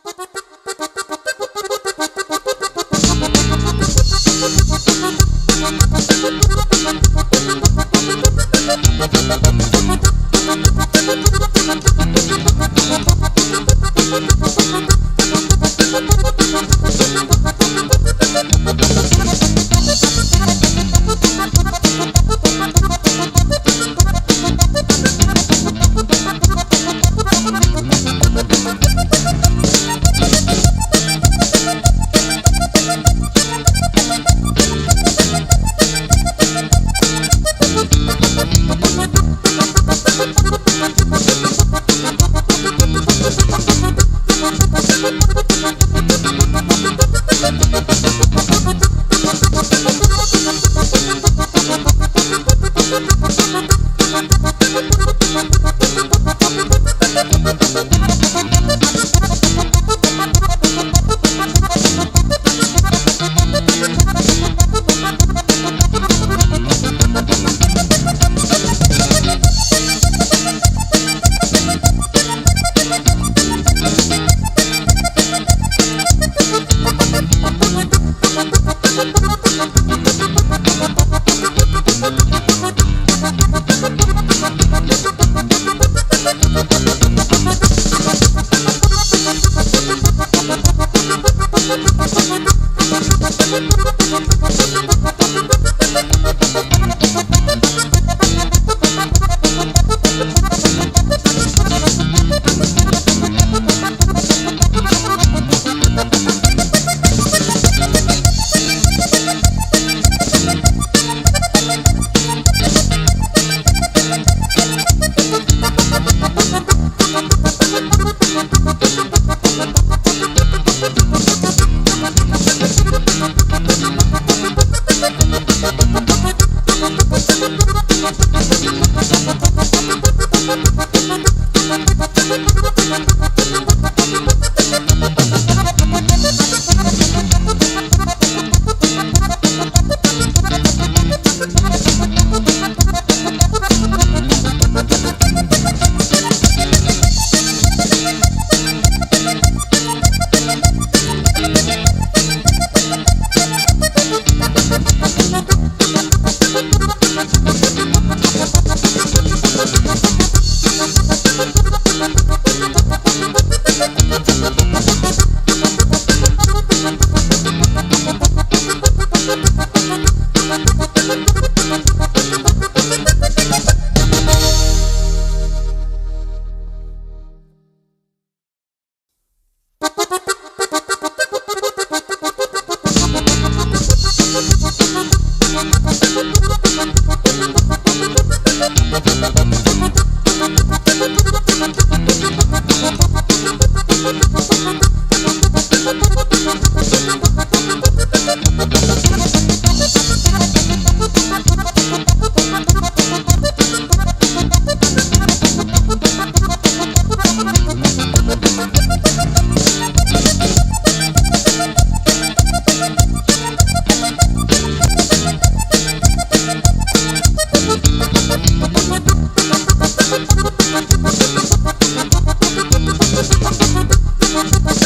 We'll be right back.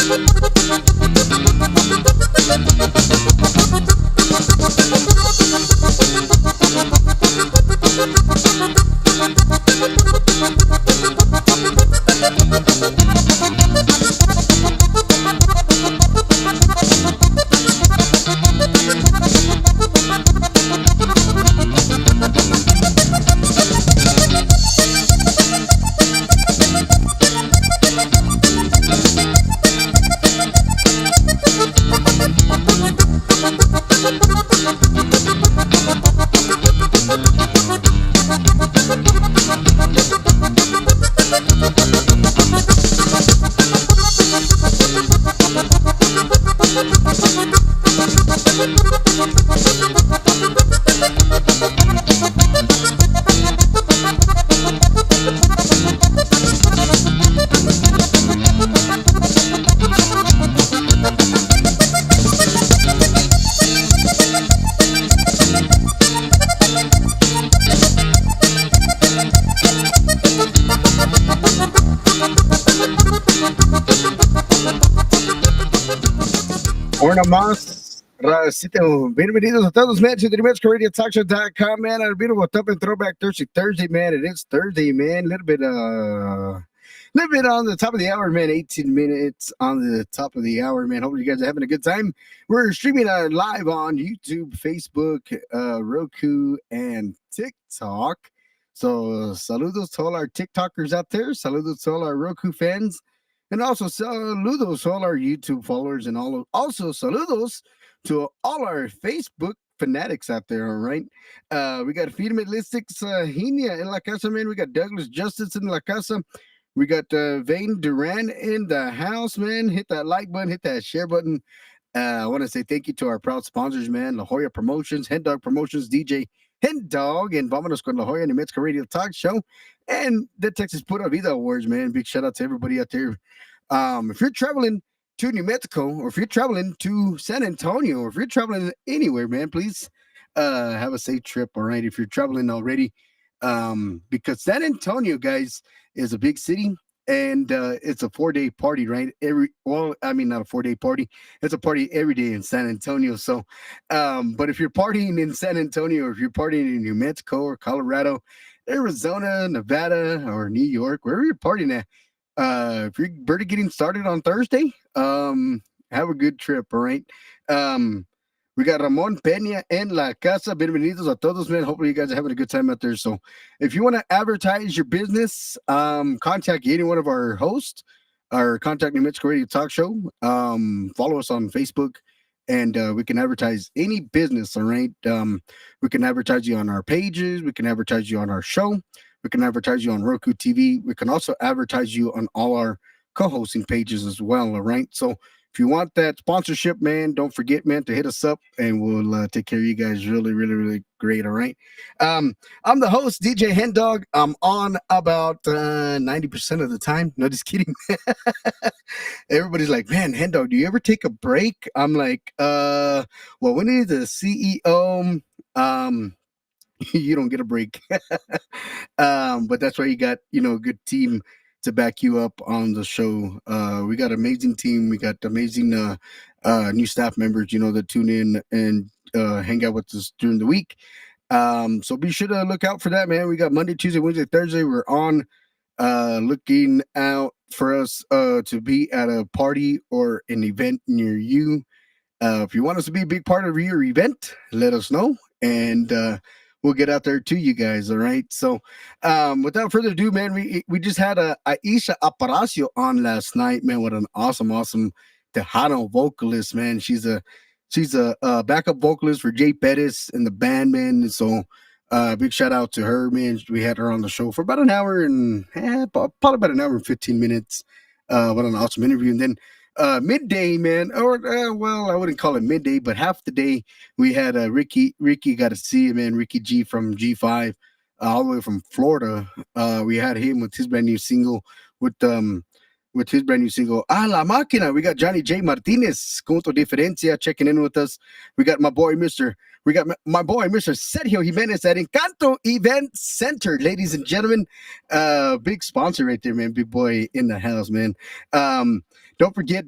Una más, Racito. Bienvenidos a todos, man, to the NewMexicoRadioTalkShow.com, man. On a beautiful Top and Throwback Thursday, man. It is Thursday, man. A little bit on the top of the hour, man. 18 minutes on the top of the hour, man. Hopefully you guys are having a good time. We're streaming live on YouTube, Facebook, Roku, and TikTok. So saludos to all our TikTokers out there. Saludos to all our Roku fans. And also saludos to all our YouTube followers and also saludos to all our Facebook fanatics out there, all right? We got Firmelistics, Hinia in La Casa, man. We got Douglas Justice in La Casa. We got Vane Duran in the house, man. Hit that like button, hit that share button. I want to say thank you to our proud sponsors, man. La Jolla Promotions, Hen Dog Promotions, DJ Hen Dog, and Vámonos con La Jolla, New Mexico Radio Talk Show, and the Texas Pura Vida Awards, man. Big shout out to everybody out there. If you're traveling to New Mexico, or if you're traveling to San Antonio, or if you're traveling anywhere, man, please have a safe trip, all right? If you're traveling already, because San Antonio, guys, is a big city, and it's a 4-day party, right? Not a 4-day party. It's a party every day in San Antonio. So, but if you're partying in San Antonio, or if you're partying in New Mexico or Colorado, Arizona, Nevada, or New York, wherever you're partying at, if you're already getting started on Thursday, have a good trip, all right? We got Ramon Peña en la casa. Bienvenidos a todos, man. Hopefully you guys are having a good time out there. So if you want to advertise your business, contact any one of our hosts or contact New Mexico Radio Talk Show. Follow us on Facebook, and we can advertise any business, all right? We can advertise you on our pages. We can advertise you on our show. We can advertise you on Roku TV. We can also advertise you on all our co-hosting pages as well, all right? So if you want that sponsorship, man, don't forget, man, to hit us up, and we'll take care of you guys really, really, really great, all right? I'm the host, DJ Hen Dog. I'm on about 90% of the time. No, just kidding. Everybody's like, man, Hen Dog, do you ever take a break? I'm like, well, when you're the CEO, you don't get a break. But that's why you got, a good team to back you up on the show. We got an amazing team. We got amazing new staff members, that tune in and hang out with us during the week. So be sure to look out for that, man. We got Monday, Tuesday, Wednesday, Thursday. We're on looking out for us to be at a party or an event near you. If you want us to be a big part of your event, let us know, and we'll get out there to you guys, all right? So without further ado, man, we just had Aisha Aparacio on last night, man. What an awesome Tejano vocalist, man. She's a backup vocalist for Jay Pettis and the band, man. And so big shout out to her, man. We had her on the show for about an hour and probably about an hour and 15 minutes. What an awesome interview. And then midday, man, or well, I wouldn't call it midday, but half the day we had Ricky got to see him, man. Ricky G from G5, all the way from Florida. We had him with his brand new single, with his brand new single, La Máquina. We got Johnny J Martinez, Punto Diferencia, checking in with us. We got my boy Mr. Sergio Jimenez at Encanto Event Center, ladies and gentlemen. Big sponsor right there, man. Big boy in the house, man. Don't forget,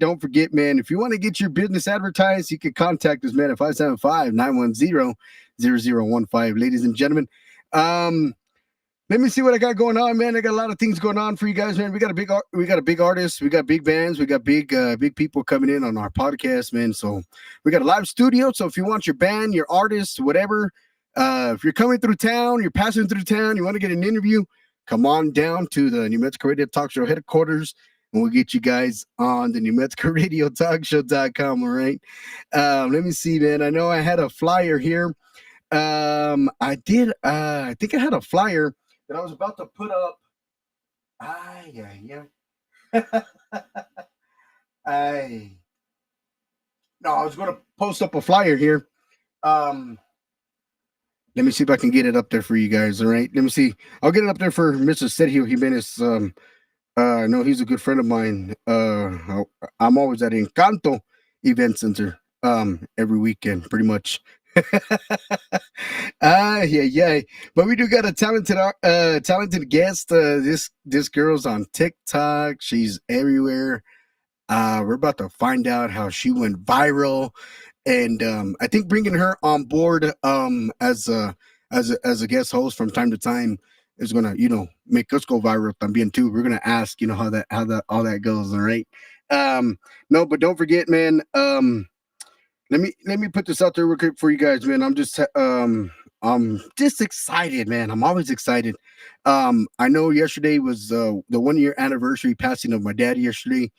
man, if you want to get your business advertised, you can contact us, man, at 575-910-0015, ladies and gentlemen. Let me see what I got going on, man. I got a lot of things going on for you guys, man. We got a big artist, we got big bands, we got big people coming in on our podcast, man. So we got a live studio. So if you want your band, your artist, whatever, if you're coming through town, you're passing through town, you want to get an interview, come on down to the New Mexico Radio Talk Show headquarters, and we'll get you guys on the New Mexico Radio Talk Show.com, all right? Let me see, man. I know I had a flyer here. I think I had a flyer that I was about to put up. I was going to post up a flyer here. Let me see if I can get it up there for you guys, all right? Let me see. I'll get it up there for Mr. Sergio Jimenez. I know he's a good friend of mine. I'm always at Encanto Event Center every weekend, pretty much. Yeah. But we do got a talented guest. This girl's on TikTok. She's everywhere. We're about to find out how she went viral, and I think bringing her on board as a guest host from time to time is gonna make us go viral también too. We're gonna ask how that all that goes. All right. No, but don't forget, man. Let me put this out there real quick for you guys, man. I'm just excited, man. I'm always excited. I know yesterday was the 1 year anniversary passing of my dad yesterday.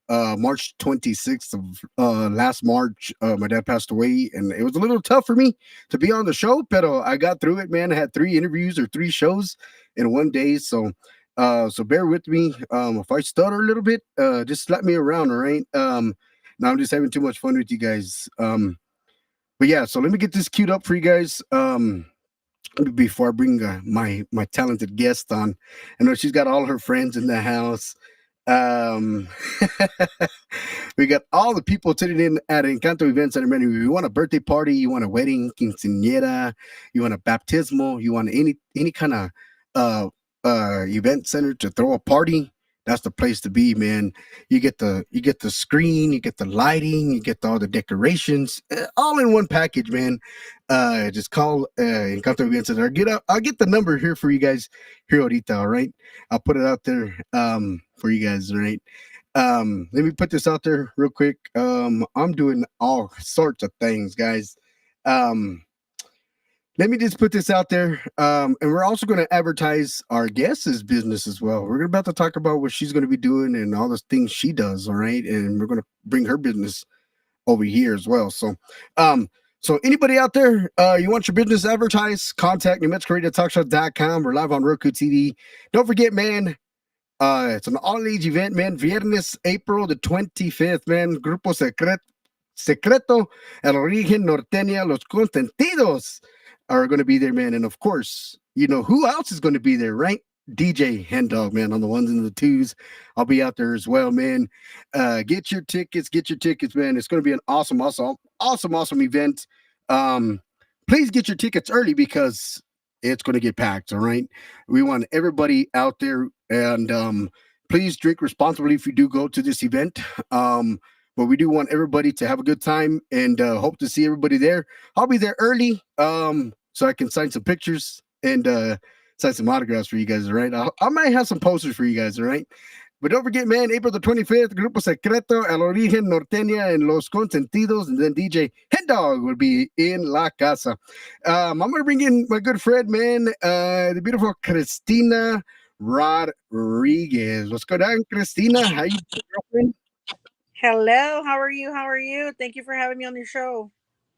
March 26th of last March, my dad passed away, and it was a little tough for me to be on the show, but I got through it, man. I had 3 interviews or 3 shows in one day, so bear with me. If I stutter a little bit, just slap me around, all right? Now I'm just having too much fun with you guys. But yeah, so let me get this queued up for you guys. Before I bring my talented guest on, I know she's got all her friends in the house. Um, we got all the people tuning in at Encanto Event Center. Man, you want a birthday party, you want a wedding, quinceañera, you want a baptismal, you want any kind of uh event center to throw a party. That's the place to be, man. You get the screen, you get the lighting, you get all the decorations, all in one package, man. Just call Encanto Event Center. I'll get the number here for you guys here, ahorita. All right, I'll put it out there for you guys. All right. Let me put this out there real quick. I'm doing all sorts of things, guys. Um, Let me just put this out there. And we're also going to advertise our guest's business as well. We're about to talk about what she's going to be doing and all the things she does. All right. And we're going to bring her business over here as well. So anybody out there, you want your business advertised, contact NewMexicoRadioTalkShow.com. We're live on Roku TV. Don't forget, man, it's an all-age event, man. Viernes, April the 25th, man. Grupo Secreto, El Origen Norteña, Los Consentidos are going to be there, man. And of course, you know who else is going to be there, right? DJ Hen Dog, man, on the ones and the twos. I'll be out there as well, man. Get your tickets, man. It's going to be an awesome event. Um, Please get your tickets early because it's going to get packed. All right. We want everybody out there, and please drink responsibly if you do go to this event. But we do want everybody to have a good time and hope to see everybody there. I'll be there early so I can sign some pictures and sign some autographs for you guys. All right. I might have some posters for you guys. All right. But don't forget, man, April the 25th, Grupo Secreto, El Origen Norteña, and Los Consentidos, and then DJ Hen Dog will be in La Casa. I'm going to bring in my good friend, man, the beautiful Christina Rodriguez. What's going on, Christina? How you doing, girlfriend? Hello, how are you? How are you? Thank you for having me on your show.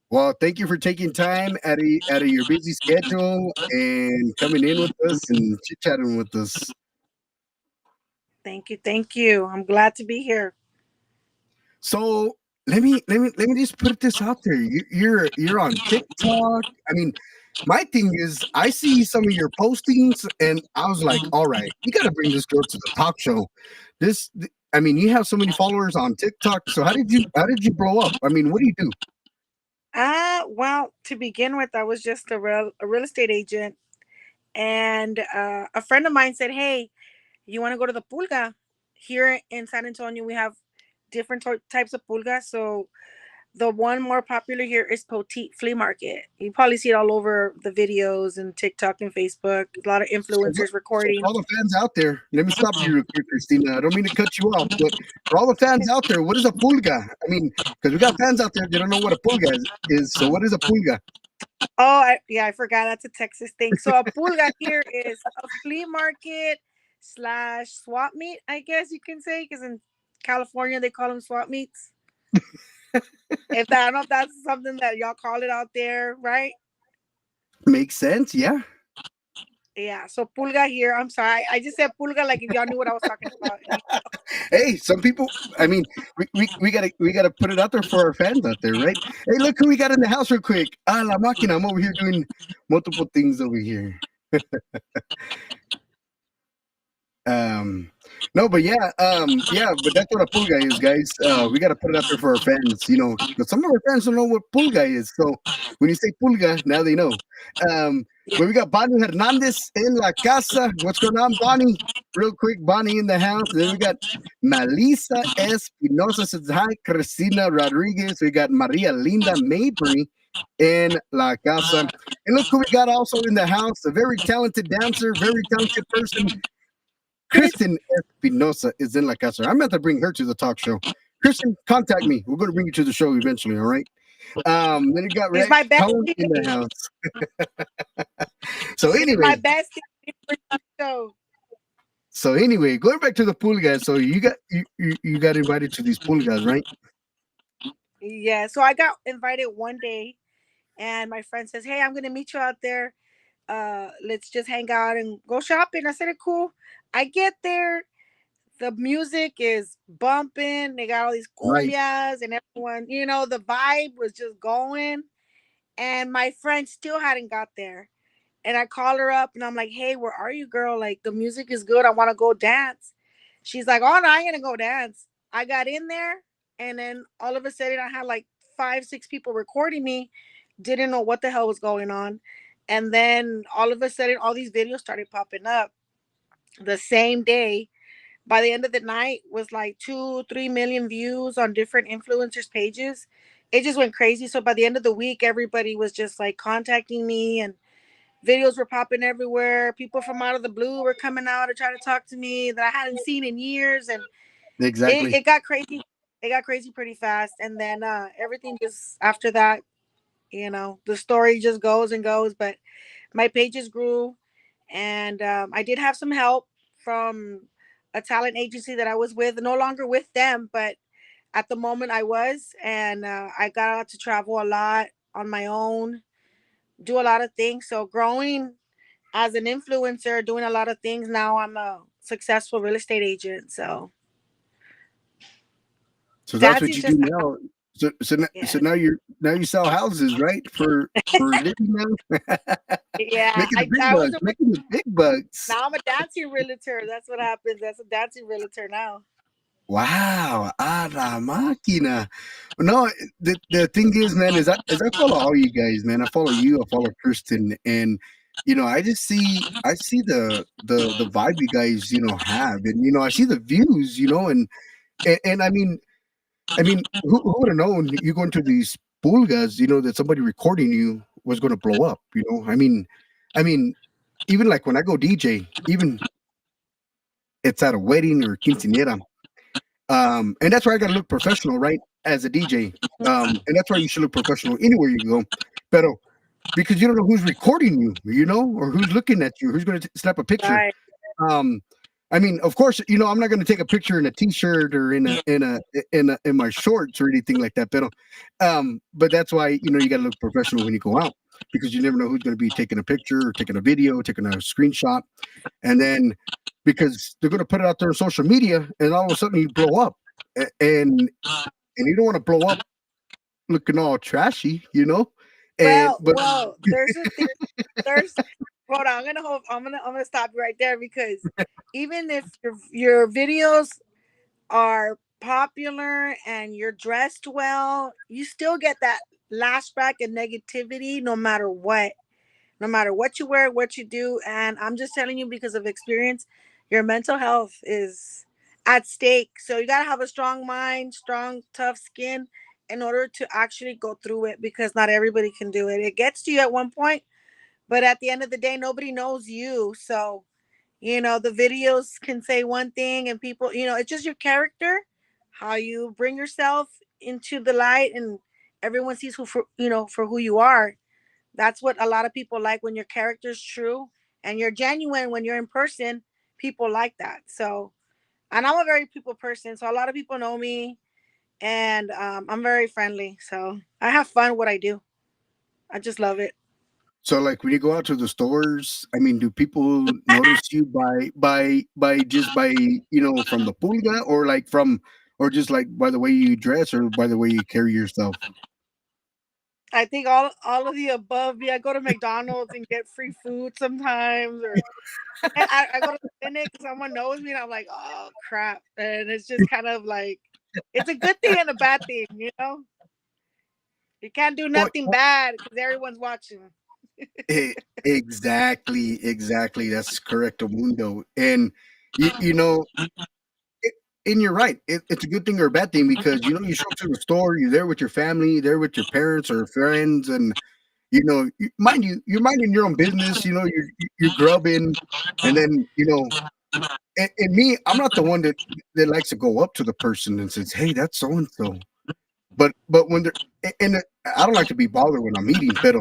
Well, thank you for taking time out of your busy schedule and coming in with us and chit chatting with us. Thank you, thank you. I'm glad to be here. So let me just put this out there. You're on TikTok. I mean, my thing is, I see some of your postings, and I was like, all right, you got to bring this girl to the talk show. I mean, you have so many followers on TikTok. So how did you blow up? I mean, what do you do? Well, to begin with, I was just a real estate agent, and a friend of mine said, "Hey, you want to go to the pulga? Here in San Antonio, we have different types of pulgas. So the one more popular here is Poteet Flea Market. You probably see it all over the videos and TikTok and Facebook. A lot of influencers So for recording. all the fans out there, let me stop you real quick, Christina. I don't mean to cut you off, but for all the fans out there, what is a pulga? I mean, because we got fans out there that don't know what a pulga is. So what is a pulga? Oh, yeah, I forgot. That's a Texas thing. So a pulga here is a flea market slash swap meet, I guess you can say, because in California they call them swap meets. If that, I don't know if that's something that y'all call it out there, right? Makes sense, yeah. Yeah. So pulga here. I'm sorry, I just said pulga like if y'all knew what I was talking about. Hey, some people. I mean, we gotta put it out there for our fans out there, right? Hey, look who we got in the house, real quick. La máquina. I'm over here doing multiple things over here. Um, no, but yeah, but that's what a pulga is, guys. We got to put it out there for our fans, 'cause some of our fans don't know what pulga is. So when you say pulga, now they know. Well, we got Bonnie Hernandez in La Casa. What's going on, Bonnie? Real quick, Bonnie in the house. Then we got Melissa Espinosa says hi. Christina Rodriguez. We got Maria Linda Mabry in La Casa. And look who we got also in the house. A very talented dancer, very talented person. Chris Kristen Espinosa is in La Casa. I'm about to bring her to the talk show. Kristen, contact me. We're going to bring you to the show eventually, all right? Then you got is Rex my Tone in the bestie. house. So She's my anyway, bestie. So going back to the pool guys. So you got invited to these pool guys, right? yeah, so I got invited one day, and my friend says, "Hey, I'm gonna meet you out there. Let's just hang out and go shopping." I said, "Cool." I get there, the music is bumping. They got all these Right. cumbias, and everyone, the vibe was just going. And my friend still hadn't got there. And I call her up and I'm like, "Hey, where are you, girl? Like, the music is good. I want to go dance." She's like, "Oh, no, I ain't gonna go dance." I got in there, and then all of a sudden I had like five, six people recording me, didn't know what the hell was going on. And then all of a sudden, all these videos started popping up the same day. By the end of the night, was like 2 3 million views on different influencers pages. It just went crazy. So by the end of the week, everybody was just like contacting me, and videos were popping everywhere. People from out of the blue were coming out to try to talk to me that I hadn't seen in years. And it, Exactly. it got crazy. It got crazy pretty fast. And then everything just after that, the story just goes and goes. But my pages grew, and I did have some help from a talent agency that I was with. No longer with them, but at the moment I was, and I got out to travel a lot on my own, do a lot of things. So growing as an influencer, doing a lot of things. Now I'm a successful real estate agent. So So that's what dancing's you do just now. So yes, now you sell houses, right? For a living now, yeah. making the I big I was bucks, a making the big bucks. now I'm a dancing realtor. That's what happens. That's a dancing realtor now. Wow, a la máquina. No, the thing is, man, is I follow all you guys, man. I follow you, I follow Kristen, and I see the vibe you guys have, and I see the views, and I mean, who would have known you going to these pulgas, that somebody recording you was going to blow up, I mean, even like when I go DJ, even it's at a wedding or quinceanera. And that's why I got to look professional, right? As a DJ. And that's why you should look professional anywhere you go. But because you don't know who's recording you, or who's looking at you, who's going to snap a picture. Right. Um, I mean, of course, I'm not going to take a picture in a t-shirt or in my shorts or anything like that. But that's why you got to look professional when you go out, because you never know who's going to be taking a picture or taking a video, taking a screenshot, and then because they're going to put it out there on social media, and all of a sudden you blow up, and you don't want to blow up looking all trashy, and Well, but well, there's a thing. There's hold on. I'm gonna stop you right there because even if your videos are popular and you're dressed well, you still get that lashback and negativity no matter what. No matter what you wear, what you do. And I'm just telling you because of experience, your mental health is at stake. So you got to have a strong mind, strong, tough skin in order to actually go through it, because not everybody can do it. It gets to you at one point, but at the end of the day, nobody knows you. So, the videos can say one thing and people, it's just your character, how you bring yourself into the light, and everyone sees for who you are. That's what a lot of people like, when your character's true and you're genuine when you're in person. People like that. So, and I'm a very people person, so a lot of people know me, and I'm very friendly. So I have fun what I do. I just love it. so like when you go out to the stores, I mean, do people notice you by from the pulga, or like or just like by the way you dress, or by the way you carry yourself? I think all of the above. Yeah, I go to McDonald's and get free food sometimes, or I go to the clinic. Someone knows me, and I'm like, oh crap, and it's just kind of like, it's a good thing and a bad thing. You can't do Well, nothing bad because everyone's watching. E- exactly. That's correct, mundo. And you know, it, and you're right. It's a good thing or a bad thing because you show up to the store, you're there with your family, there with your parents or friends, and you're minding your own business. You're grubbing, and then and me, I'm not the one that likes to go up to the person and says, "Hey, that's so and so." But when they're and I don't like to be bothered when I'm eating, but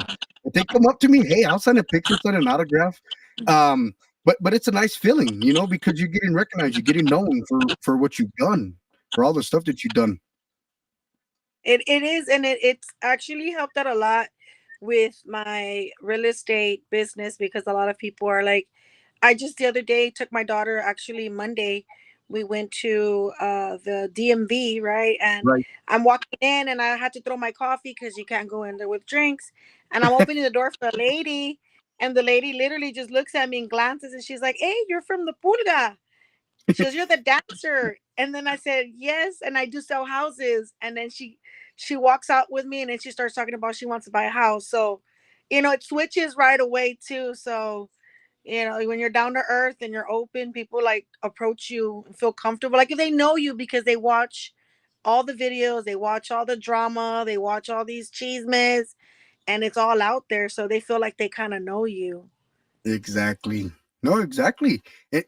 if they come up to me, hey, I'll sign a picture, sign an autograph. Um, but it's a nice feeling, because you're getting recognized, you're getting known for what you've done, for all the stuff that you've done. It is, and it's actually helped out a lot with my real estate business because a lot of people are like, I just the other day took my daughter, actually Monday, we went to the DMV, right? And Right. I'm walking in and I had to throw my coffee because you can't go in there with drinks. And I'm opening the door for a lady, and the lady literally just looks at me and glances and she's like, "Hey, you're from the Pulga." She goes, "You're the dancer." And then I said, "Yes, and I do sell houses." And then she walks out with me and then she starts talking about she wants to buy a house. So, it switches right away too. So, when you're down to earth and you're open, people like approach you and feel comfortable. Like if they know you because they watch all the videos, they watch all the drama, they watch all these chismes, and it's all out there. So they feel like they kind of know you. Exactly. No, exactly. And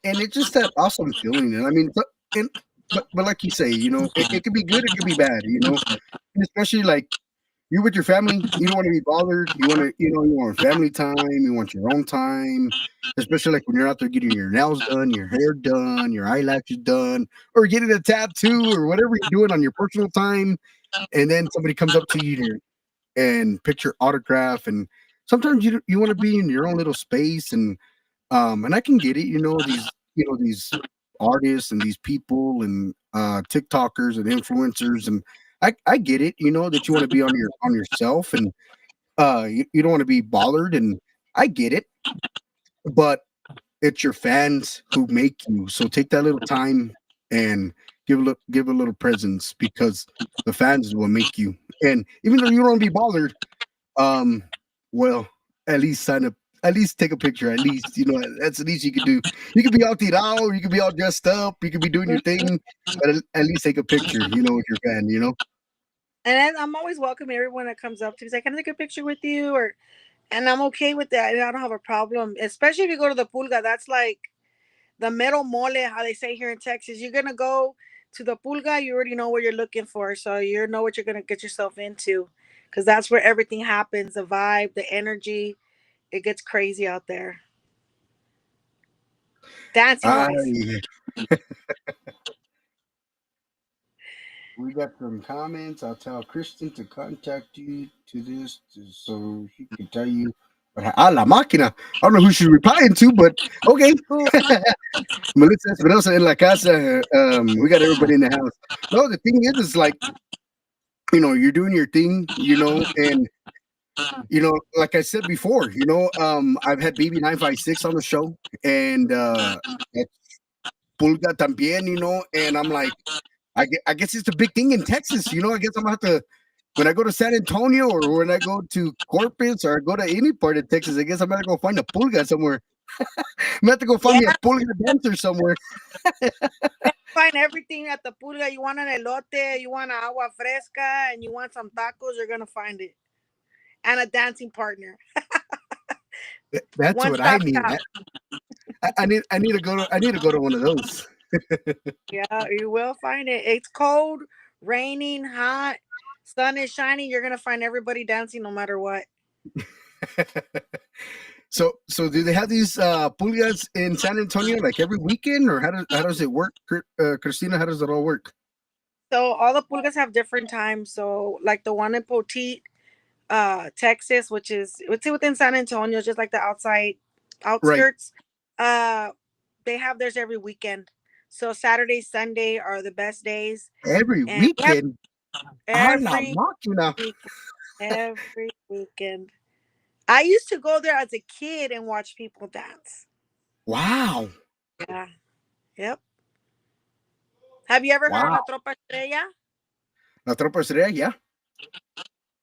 it's just that awesome feeling. And I mean, and but like you say, it could be good, it could be bad, and especially like you're with your family, you don't want to be bothered. You want family time, you want your own time, especially like when you're out there getting your nails done, your hair done, your eyelashes done, or getting a tattoo or whatever you're doing on your personal time. And then somebody comes up to you and picture autograph. And sometimes you want to be in your own little space. And I can get it, these artists and these people and TikTokers and influencers, and I get it, that you want to be on yourself, and you don't want to be bothered, and I get it, but it's your fans who make you. So take that little time and give a little presence, because the fans is what make you. And even though you don't want to be bothered, um, well, at least sign up. At least take a picture. At least that's the least you could do. You could be all tirado, you could be all dressed up, you could be doing your thing, but at least take a picture. With your fan. And then I'm always welcoming everyone that comes up to me. Say, "Can I take a picture with you?" Or and I'm okay with that. I don't have a problem, especially if you go to the pulga. That's like the mero mole, how they say here in Texas. You're gonna go to the pulga, you already know what you're looking for, so you know what you're gonna get yourself into, because that's where everything happens. The vibe, the energy, it gets crazy out there, dancing I wise. We got some comments. I'll tell Kristen to contact you so she can tell you. But la máquina. I don't know who she's replying to, but okay. Ooh, Melissa Espinosa in la casa. We got everybody in the house. No, the thing is like, you're doing your thing, and like I said before, I've had Baby 956 on the show, and Pulga también, and I'm like, I guess it's a big thing in Texas. I guess I'm gonna have to, when I go to San Antonio or when I go to Corpus or I go to any part of Texas. I guess I'm gonna go find a pulga somewhere. I'm gonna have to go find yeah, me a pulga dancer somewhere. find everything at the pulga. You want an elote, you want an agua fresca, and you want some tacos, you're gonna find it, and a dancing partner. That's One what I stop need. shop. I need to go to one of those. Yeah, you will find it. It's cold, raining, hot, sun is shining. You're gonna find everybody dancing no matter what. So do they have these pulgas in San Antonio like every weekend, or how does it work, Christina? How does it all work? So all the pulgas have different times. So like the one in Poteet, Texas, which is it's within San Antonio, just like the outside Right, outskirts. Uh, they have theirs every weekend. So Saturday, Sunday are the best days, every and we have weekend. A la every máquina. weekend. Every weekend. I used to go there as a kid and watch people dance. Wow, Yeah. Yep. Have you ever heard of wow. La Tropa Estrella? La tropa sería, yeah.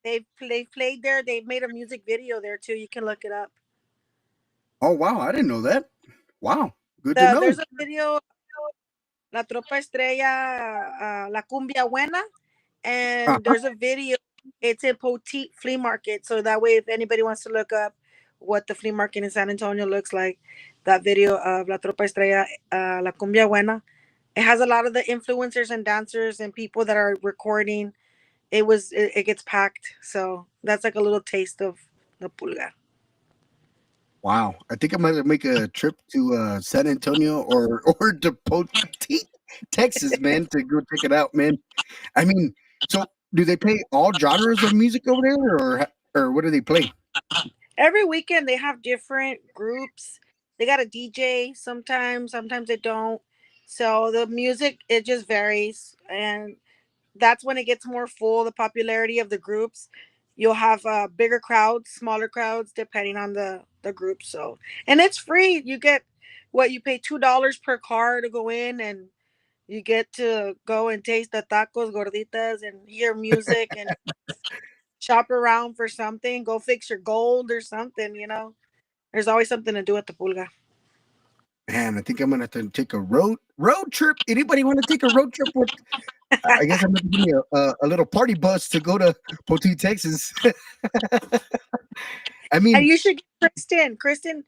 They played there. They made a music video there too. You can look it up. Oh wow, I didn't know that. Wow, good to There's know. a video, La Tropa Estrella, La Cumbia Buena, and Uh-huh. there's a video. It's in Poteet Flea Market, so that way, if anybody wants to look up what the flea market in San Antonio looks like, that video of La Tropa Estrella, La Cumbia Buena, it has a lot of the influencers and dancers and people that are recording. It gets packed, so that's like a little taste of the pulga. Wow, I think I might make a trip to San Antonio or to Poteet, Texas, man, to go check it out, man. I mean, so do they play all genres of music over there, or what do they play? Every weekend they have different groups. They got a DJ sometimes they don't. So the music, it just varies, and that's when it gets more full. The popularity of the groups, you'll have bigger crowds, smaller crowds, depending on the group. So, and it's free. You get what you pay $2 per car to go in, and you get to go and taste the tacos, gorditas, and hear music and shop around for something. Go fix your gold or something. There's always something to do at the pulga. Man, I think I'm gonna have to take a road trip. Anybody want to take a road trip with? I guess I'm gonna give me a little party bus to go to Poteet, Texas. I And mean, you should get Kristen. Kristen,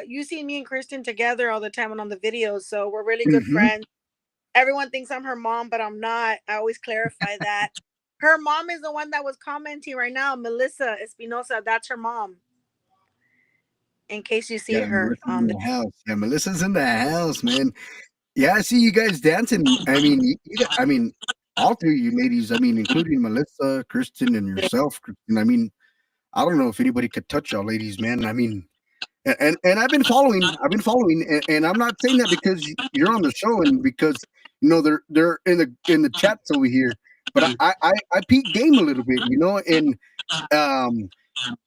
you see me and Kristen together all the time and on the videos, so we're really good mhm. friends. Everyone thinks I'm her mom, but I'm not. I always clarify that. Her mom is the one that was commenting right now, Melissa Espinosa. That's her mom. In case you see Yeah, her Melissa's on in the. the house. Yeah, Melissa's in the house, man. Yeah, I see you guys dancing. I mean, I mean, all three of you ladies. I mean, including Melissa, Kristen, and yourself, Kristen. I mean, I don't know if anybody could touch y'all ladies, man. I mean, and I've been following. And I'm not saying that because you're on the show and because they're in the chats over here. But I peak game a little bit, and um,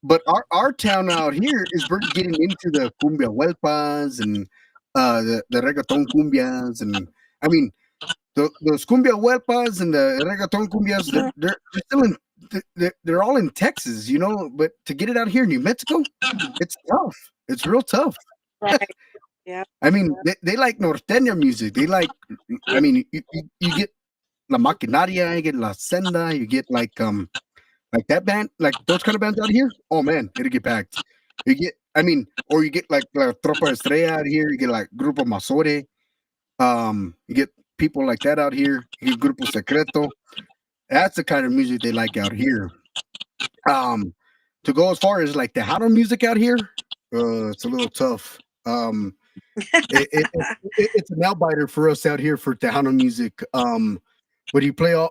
but our town out here is really getting into the cumbia huelpas and the reggaeton cumbias, and I mean those cumbia huelpas and the reggaeton cumbias, they're still in they're all in Texas, but to get it out here in New Mexico, it's tough. It's real tough. Right. Yeah. I mean, they like norteña music. They like, I mean, you get La Maquinaria, you get La Senda, you get like that band, like those kind of bands out here. Oh man, it'll get packed. You get, I mean, or you get like La Tropa Estrella out here. You get like Grupo Masore. You get people like that out here. You get Grupo Secreto. That's the kind of music they like out here. Um, to go as far as like the Tejano music out here, it's a little tough. It's an outbiter for us out here for Tejano music. But you play all,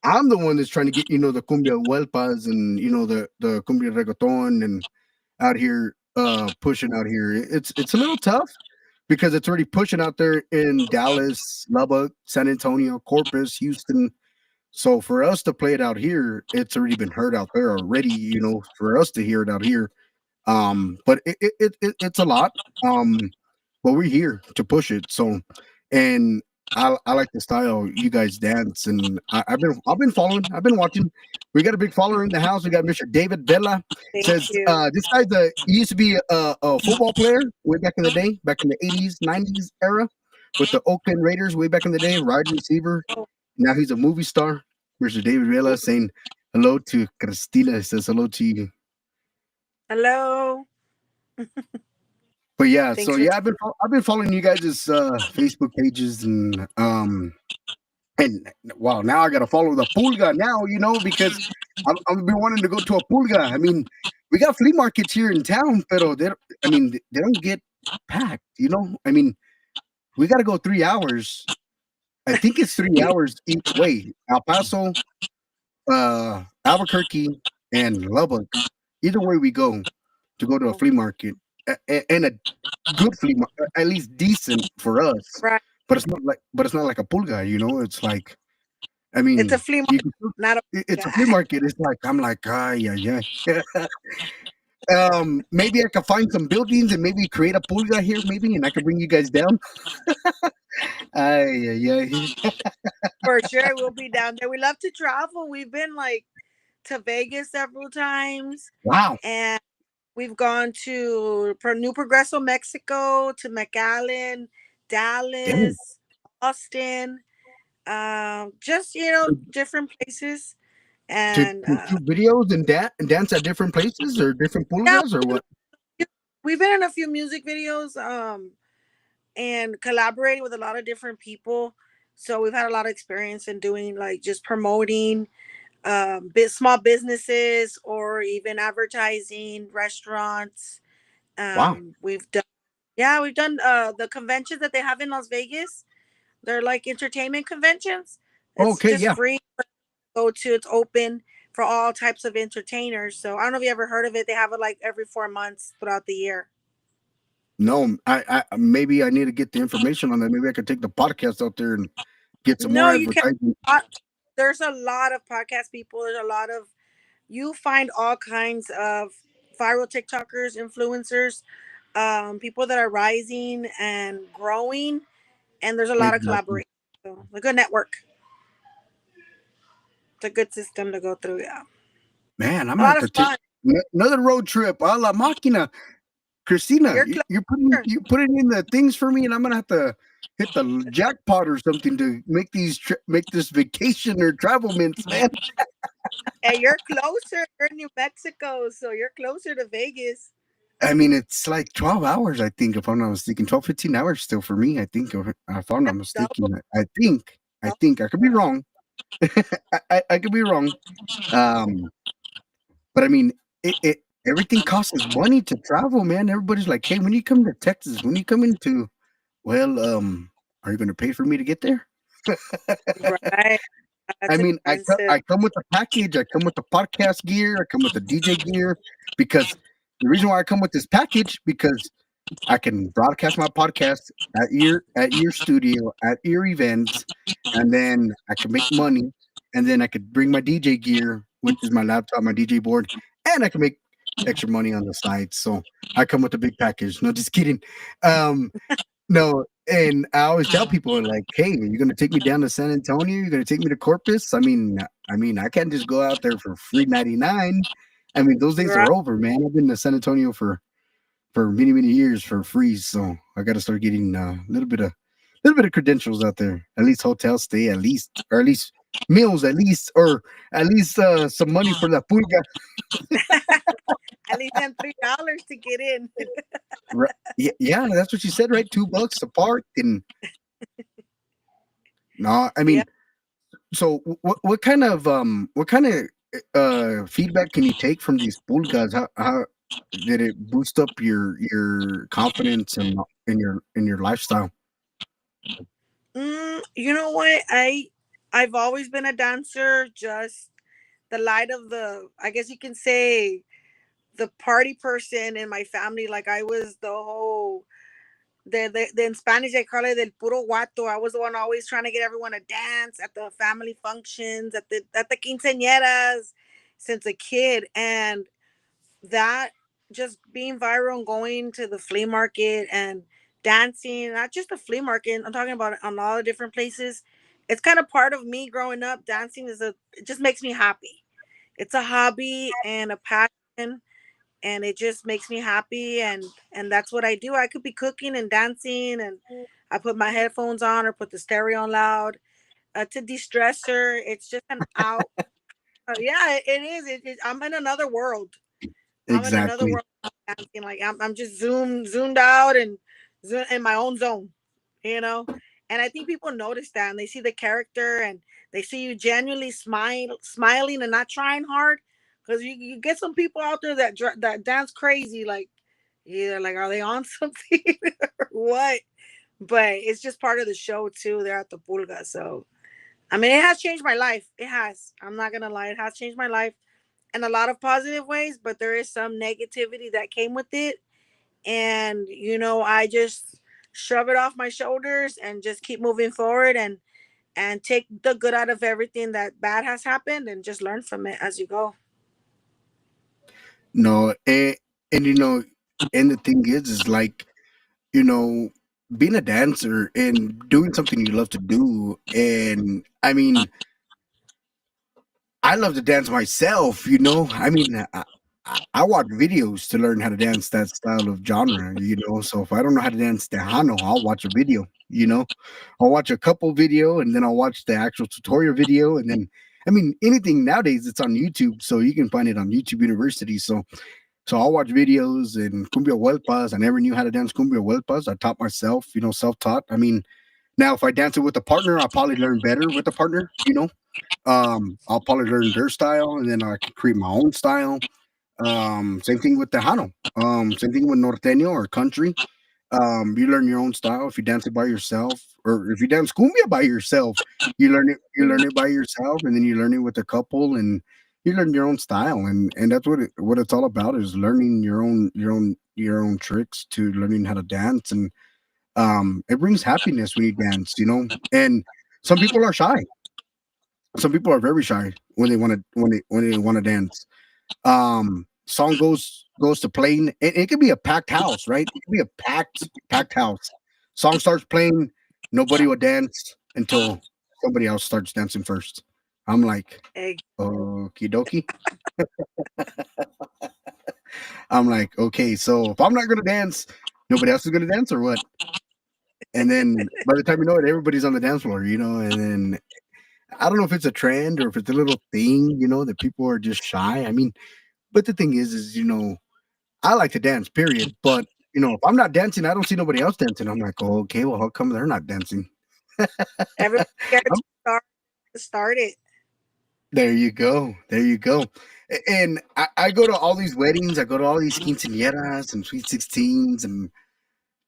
I'm the one that's trying to get, the cumbia huelpas and, the cumbia reggaeton and out here, pushing out here. It's a little tough because it's already pushing out there in Dallas, Lubbock, San Antonio, Corpus, Houston. So for us to play it out here, it's already been heard out there already, for us to hear it out here. But it's a lot. But we're here to push it. So, and I like the style you guys dance, and I've been following. I've been watching. We got a big follower in the house. We got Mr. David Vela. Thank Says you. this guy's he used to be a football player way back in the day, back in the 80s, 90s era, with the Oakland Raiders way back in the day, wide receiver. Now he's a movie star. Mr. David Vela saying hello to Christina. He says hello to you. Hello. But yeah, Thanks so for. yeah, I've been following you guys' Facebook pages and wow, now I gotta follow the pulga now, because I've been wanting to go to a pulga. I mean, we got flea markets here in town, pero I mean they don't get packed, I mean, we gotta go 3 hours. I think it's 3 hours each way. El Paso, Albuquerque, and Lubbock. Either way we go to a flea market and a good flea market, at least decent for us. Right. But it's not like a pulga, It's like, I It's a mean, flea you market, not a. it's a flea market. It's like I'm like, yeah, yeah. Maybe I could find some buildings and maybe create a pulga here, maybe, and I could bring you guys down. Ay, ay, ay. For sure, we'll be down there. We love to travel. We've been like to Vegas several times, Wow. and we've gone to New Progreso, Mexico, to McAllen, Damn. Dallas, Austin, just different places. And To shoot videos and dance at different places or different yeah, pulgas or what? we've been in a few music videos, and collaborating with a lot of different people. So we've had a lot of experience in doing like just promoting small businesses or even advertising restaurants. Wow. We've done Yeah, we've done the conventions that they have in Las Vegas. They're like entertainment conventions. It's Okay, just yeah. free to go to. It's open for all types of entertainers. So I don't know if you ever heard of it. They have it like every 4 months throughout the year. No, I maybe I need to get the information on that. Maybe I could take the podcast out there and get some more No, you can. advertising. There's a lot of podcast people. There's a lot of you find all kinds of viral TikTokers, influencers, people that are rising and growing, and there's a lot of Exactly. collaboration. So a good network. It's a good system to go through. Yeah, Man, I'm a gonna lot have of to take fun. another road trip a la Machina. Christina, You're closer. you putting in the things for me, and I'm gonna have to hit the jackpot or something to make make this vacation or travel mints, man. And you're closer. You're in New Mexico, so you're closer to Vegas. I mean, it's like 12 hours, I think, if I'm not mistaken. 12, 15 hours still for me, I think, if I'm not mistaken. Double. I think I could be wrong. I could be wrong. Um, but I mean, it everything costs us money to travel, man. Everybody's like, hey, when you come to Texas, when you come into, well, are you going to pay for me to get there? Right. I That's mean, expensive. I come with the package. I come with the podcast gear. I come with the DJ gear because the reason why I come with this package because I can broadcast my podcast at your studio at your events, and then I can make money, and then I could bring my DJ gear, which is my laptop, my DJ board, and I can make extra money on the side. So I come with a big package. No, just kidding. Um, no, and I always tell people like, "Hey, you're gonna take me down to San Antonio? You're gonna take me to Corpus? I mean, I can't just go out there for free 99. I mean, those days Right. are over, man. I've been to San Antonio for many years for free, so I got to start getting a little bit of credentials out there. At least hotel stay, at least, or at least meals, at least, or at least some money for the pulga. At least them $3 to get in. Yeah, yeah, that's what you said, right? $2 to park, and no, I Yeah. mean, so what kind of feedback can you take from these pulgas? How did it boost up your confidence and in your lifestyle? You know what? I've always been a dancer. Just the light of the, I guess you can say, the party person in my family. Like I was the whole in Spanish they call it del puro guato. I was the one always trying to get everyone to dance at the family functions, at the quinceañeras since a kid, and that just being viral and going to the flea market and dancing, not just the flea market. I'm talking about on all the different places. It's kind of part of me growing up. Dancing it just makes me happy. It's a hobby and a passion, and it just makes me happy, and that's what I do. I could be cooking and dancing, and I put my headphones on or put the stereo on loud to de-stress her. It's just an out. Yeah, it is. I'm in another world. I'm in another Exactly. world dancing. Like I'm just zoomed out and in my own zone, you know. And I think people notice that, and they see the character, and they see you genuinely smiling and not trying hard. Because you get some people out there that dance crazy, like either like are they on something or what? But it's just part of the show too. They're at the pulga, so I mean, it has changed my life. It has. I'm not gonna lie, it has changed my life in a lot of positive ways, but there is some negativity that came with it. And, I just shove it off my shoulders and just keep moving forward and take the good out of everything that bad has happened and just learn from it as you go. No, and and the thing is like, you know, being a dancer and doing something you love to do, and I mean, I love to dance myself, you know. I mean, I watch videos to learn how to dance that style of genre, you know. So if I don't know how to dance Tejano, I'll watch a video, you know. I'll watch a couple video and then I'll watch the actual tutorial video. And then, I mean, anything nowadays, it's on YouTube. So you can find it on YouTube University. So I'll watch videos and cumbia huelpas. I never knew how to dance cumbia huelpas. I taught myself, you know, self taught. I mean, now if I dance it with a partner, I'll probably learn better with a partner, you know. I'll probably learn their style and then I can create my own style. Same thing with Tejano. Same thing with Norteño or country. You learn your own style if you dance it by yourself, or if you dance cumbia by yourself, you learn it by yourself, and then you learn it with a couple, and you learn your own style, and that's what it's all about is learning your own tricks to learning how to dance, and it brings happiness when you dance, you know. And some people are shy. Some people are very shy when they want to when they want to dance. Song goes to playing. It could be a packed house, right? It could be a packed house. Song starts playing, nobody will dance until somebody else starts dancing first. I'm like, Egg. okie dokie. I'm like, okay, so if I'm not gonna dance, nobody else is gonna dance or what? And then by the time you know it, everybody's on the dance floor, you know, and then I don't know if it's a trend or if it's a little thing, you know, that people are just shy. I mean, but the thing is, you know, I like to dance, period. But you know, if I'm not dancing, I don't see nobody else dancing. I'm like, oh, okay, well, how come they're not dancing? Everybody's scared to I'm- start it. there you go, there you go. And I go to all these weddings, I go to all these quinceañeras and sweet sixteens, and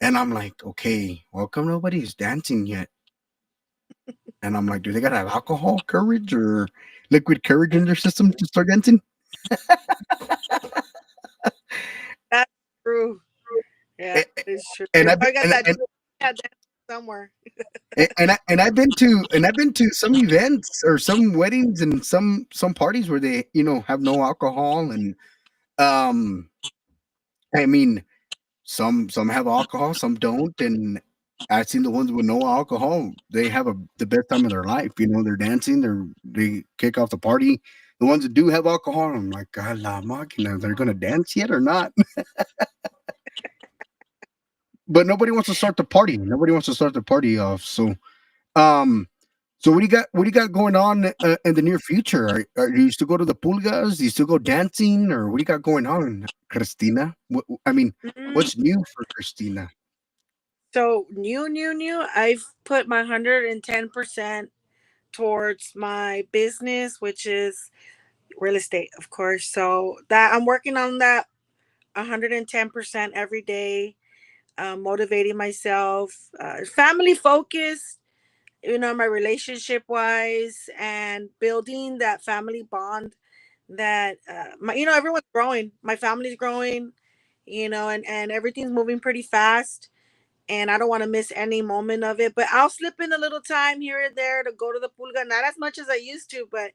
I'm like, okay, well, come nobody's dancing yet? And I'm like, do they got to have alcohol courage or liquid courage in their system to start dancing? That's true. Yeah, it's true. And They I've been, probably got that had that somewhere. and I've been to some events or some weddings and some parties where they you know have no alcohol and um I mean some have alcohol, some don't, and I've seen the ones with no alcohol. They have the best time of their life. You know, they're dancing, they kick off the party. The ones that do have alcohol, I'm like, God, la máquina, they're gonna dance yet or not? But nobody wants to start the party. Nobody wants to start the party off. Um, so what do you got? What do you got going on in the near future? Do you still go to the pulgas? Do you still go dancing, or what do you got going on, Christina? I mean, Mm, what's new for Christina? so new. I've put my 110% towards my business, which is real estate, of course. So that I'm working on that 110% every day, motivating myself, family focused, my relationship wise, and building that family bond that, everyone's growing. My family's growing, and everything's moving pretty fast. And I don't want to miss any moment of it. But I'll slip in a little time here and there to go to the pulga, not as much as I used to, but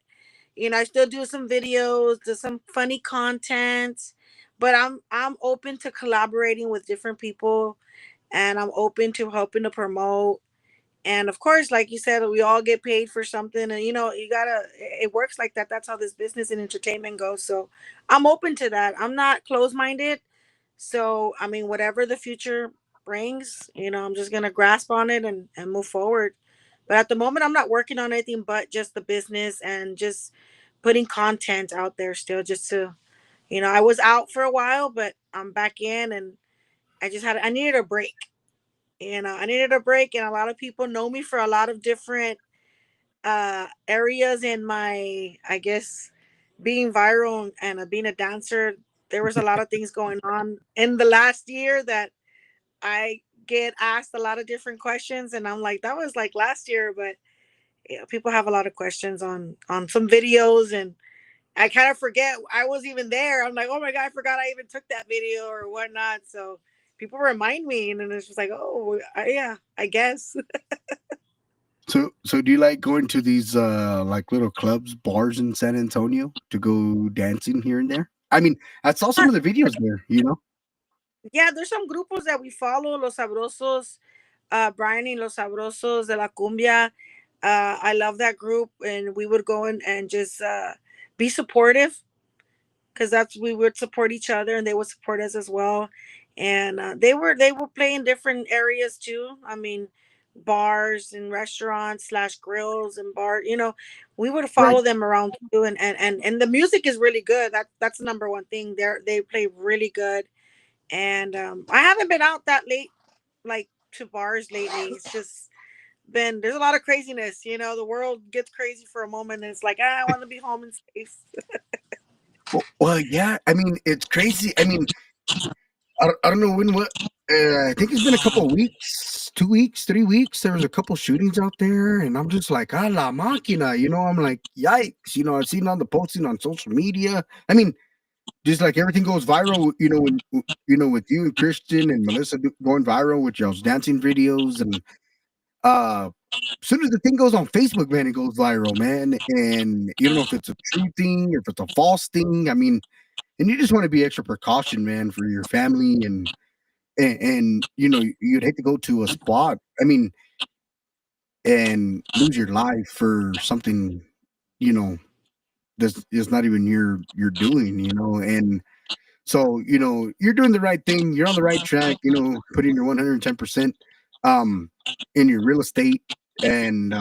I still do some videos, do some funny content. But I'm open to collaborating with different people, and I'm open to helping to promote. And of course, like you said, we all get paid for something, and you gotta. It works like that. That's how this business and entertainment goes. So I'm open to that. I'm not closed minded. So I mean, whatever the future brings, I'm just gonna grasp on it and move forward. But at the moment, I'm not working on anything but just the business and just putting content out there still, just to, I was out for a while, but I'm back in, and I needed a break. I needed a break, and a lot of people know me for a lot of different areas in my, I guess, being viral and being a dancer. There was a lot of things going on in the last year that I get asked a lot of different questions, and I'm like, that was like last year, but people have a lot of questions on some videos, and I kind of forget I was even there. I'm like, oh my god, I forgot I even took that video or whatnot. So people remind me, and then it's just like, oh yeah, I guess. So do you like going to these like little clubs, bars in San Antonio to go dancing here and there? I mean, I saw some of the videos there. You know, Yeah, there's some grupos that we follow, Los Sabrosos, Brian y Los Sabrosos de la Cumbia. I love that group, and we would go in and just be supportive, because that's we would support each other and they would support us as well. And they were playing different areas too. I mean, bars and restaurants slash grills and bar. We would Right. follow them around too. And the music is really good. That's the number one thing. They play really good. And I haven't been out that late, like to bars lately. It's just been there's a lot of craziness. The world gets crazy for a moment, and it's like I want to be home and safe. Well, yeah. I mean, it's crazy. I mean, I don't know when. What? I think it's been a couple of weeks, 2 weeks, 3 weeks. There was a couple shootings out there, and I'm just like, a la máquina. I'm like, yikes. I've seen on the posting on social media. I mean, just like everything goes viral. With you and Christian and Melissa going viral with y'all's dancing videos, and uh, as soon as the thing goes on Facebook, man, it goes viral, man. And you don't know if it's a true thing or if it's a false thing. I mean, and you just want to be extra precaution, man, for your family and you'd hate to go to a spot. I mean, and lose your life for something, you know, that's is not even your doing, and so you're doing the right thing. You're on the right track. Putting your 110% um in your real estate and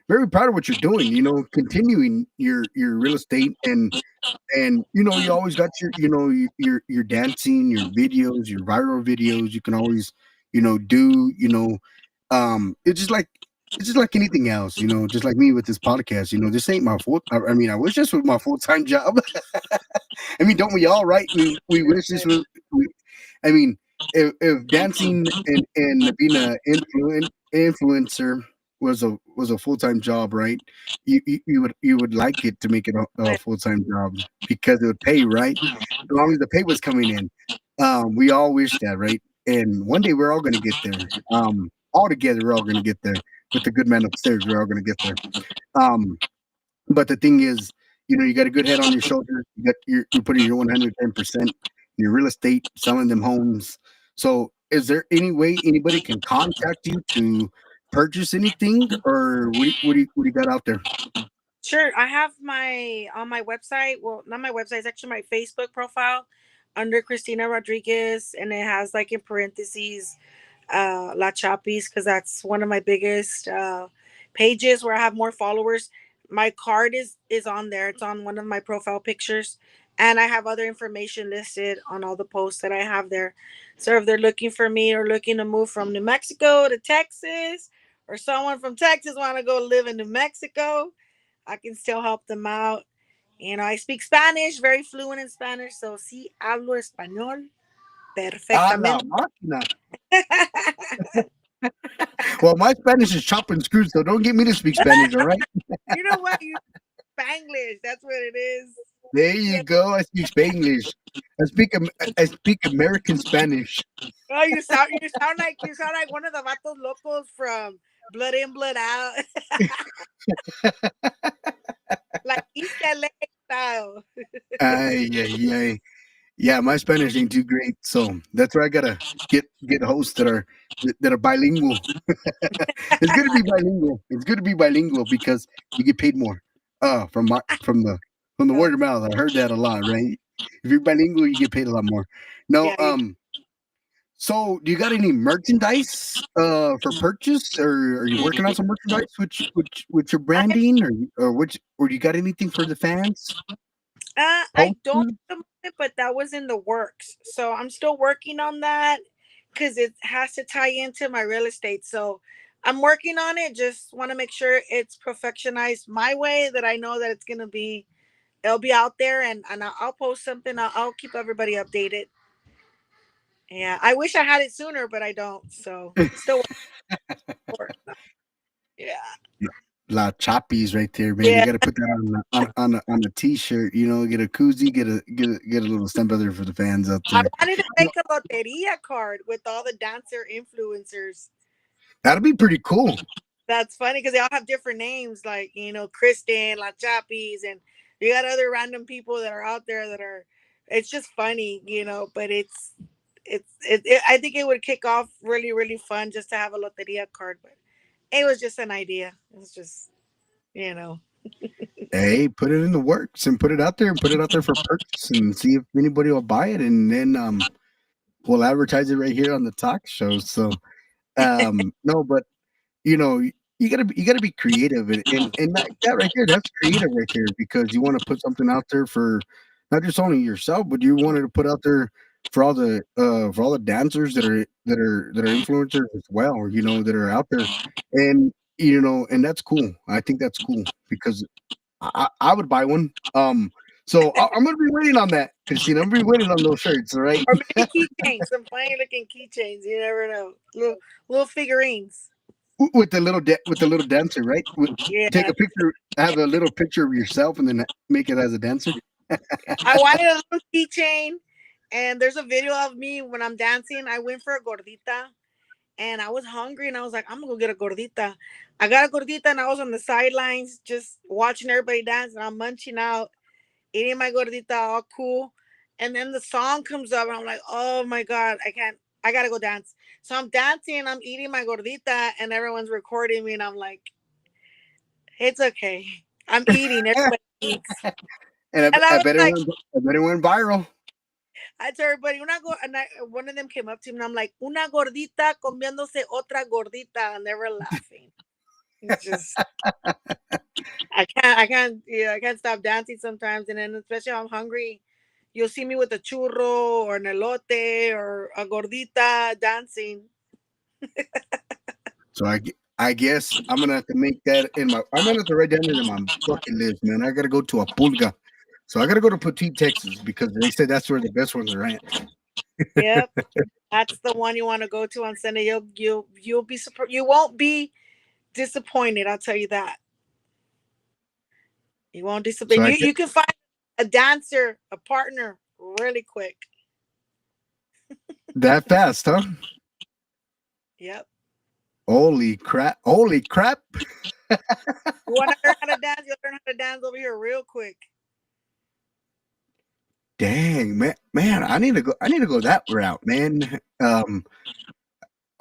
very proud of what you're doing. Continuing your real estate and you always got your dancing, your videos, your viral videos. You can always do it's just like anything else. Just like me with this podcast. This ain't my full. I mean, I wish this was my full-time job. I mean, don't we all, right? We wish this was. I mean, if dancing and being an influencer was a full time job, right? You would like it to make it a full time job because it would pay, right? As long as the pay was coming in, we all wish that, right? And one day we're all going to get there. All together, we're all going to get there. With the good man upstairs, we're all going to get there. Um, but the thing is, you got a good head on your shoulders. You're putting your 110% in your real estate, selling them homes. So, is there any way anybody can contact you to purchase anything, or what do you got out there? Sure, I have my on my website. Well, not my website. It's actually my Facebook profile under Christina Rodriguez, and it has like in parentheses La Chapis, because that's one of my biggest pages where I have more followers. My card is on there. It's on one of my profile pictures, and I have other information listed on all the posts that I have there. So if they're looking for me or looking to move from New Mexico to Texas, or someone from Texas want to go live in New Mexico, I can still help them out. I speak Spanish, very fluent in Spanish, so sí hablo español A la perfectamente. máquina. Well, my Spanish is chopping screws, so don't get me to speak Spanish, all right? You know what? You Spanglish. That's what it is. There you Yeah. go. I speak Spanglish. I speak American Spanish. Oh, you sound like one of the vatos locos from Blood In, Blood Out, like East LA style. Ay, ay, ay. Yeah, my Spanish ain't too great, so that's where I gotta get hosts that are bilingual. It's good to be bilingual. It's good to be bilingual because you get paid more. From the Oh, word of mouth, I heard that a lot. Right? If you're bilingual, you get paid a lot more. No, yeah, you. So do you got any merchandise for purchase, or are you working on some merchandise with your I branding, or you got anything for the fans? I don't Posters? at the moment, but that was in the works. So I'm still working on that because it has to tie into my real estate. So I'm working on it. Just want to make sure it's perfectionized my way, that I know that it'll be out there, and I'll post something. I'll keep everybody updated. Yeah, I wish I had it sooner, but I don't. So still working on it. Yeah. La Choppies right there, man. You Yeah. got to put that on a t-shirt. Get a koozie, get a little stamp there for the fans out I there. wanted to You know, make a loteria card with all the dancer influencers. that'd be pretty cool. That's funny because they all have different names, like Kristen, La Chappies, and you got other random people that are out there that are. It's just funny. But I think it would kick off really really fun just to have a loteria card, but it was just an idea. It was just. Hey, put it in the works and put it out there and put it out there for purchase and see if anybody will buy it, and then we'll advertise it right here on the talk show. So no, but you gotta be creative, and that right there, that's creative right there, because you want to put something out there for not just only yourself, but you wanted to put out there for all the dancers that are influencers as well, that are out there, and and that's cool. I think that's cool because I would buy one. So I'm gonna be waiting on that, Christina. I'm gonna be waiting on those shirts. All right. Or maybe keychains, some funny looking keychains. You never know. Little figurines. With the with the little dancer, right? Take Yeah. a picture, have a little picture of yourself, and then make it as a dancer. I wanted a little keychain, and there's a video of me when I'm dancing. I went for a gordita, and I was hungry, and I was like, I'm gonna go get a gordita. I got a gordita, and I was on the sidelines just watching everybody dance, and I'm munching out, eating my gordita, all cool. And then the song comes up, and I'm like, oh my god, I can't. I gotta go dance. So I'm dancing, I'm eating my gordita, and everyone's recording me, and I'm like, it's okay. I'm eating. Everybody eats. And And I I was bet it like, went, I bet it went viral. I told everybody, one of them came up to me and I'm like, una gordita comiéndose otra gordita. And they were laughing. It's just, I can't stop dancing sometimes. And then, especially if I'm hungry, you'll see me with a churro or an elote or a gordita dancing. So I guess I'm gonna have to make that in my. I'm gonna have to write down it in my bucket list, man. I gotta go to a pulga. So I gotta go to Petite, Texas, because they said that's where the best ones are at. Yep. That's the one you want to go to on Sunday. You'll be surprised. You won't be disappointed. I'll tell you that. You won't So disappoint. I You get can find a dancer, a partner, really quick. that fast, huh? Yep. Holy crap! Holy crap! You want to learn how to dance? You'll learn how to dance over here real quick. Dang, man, I need to go. I need to go that route, man. I'm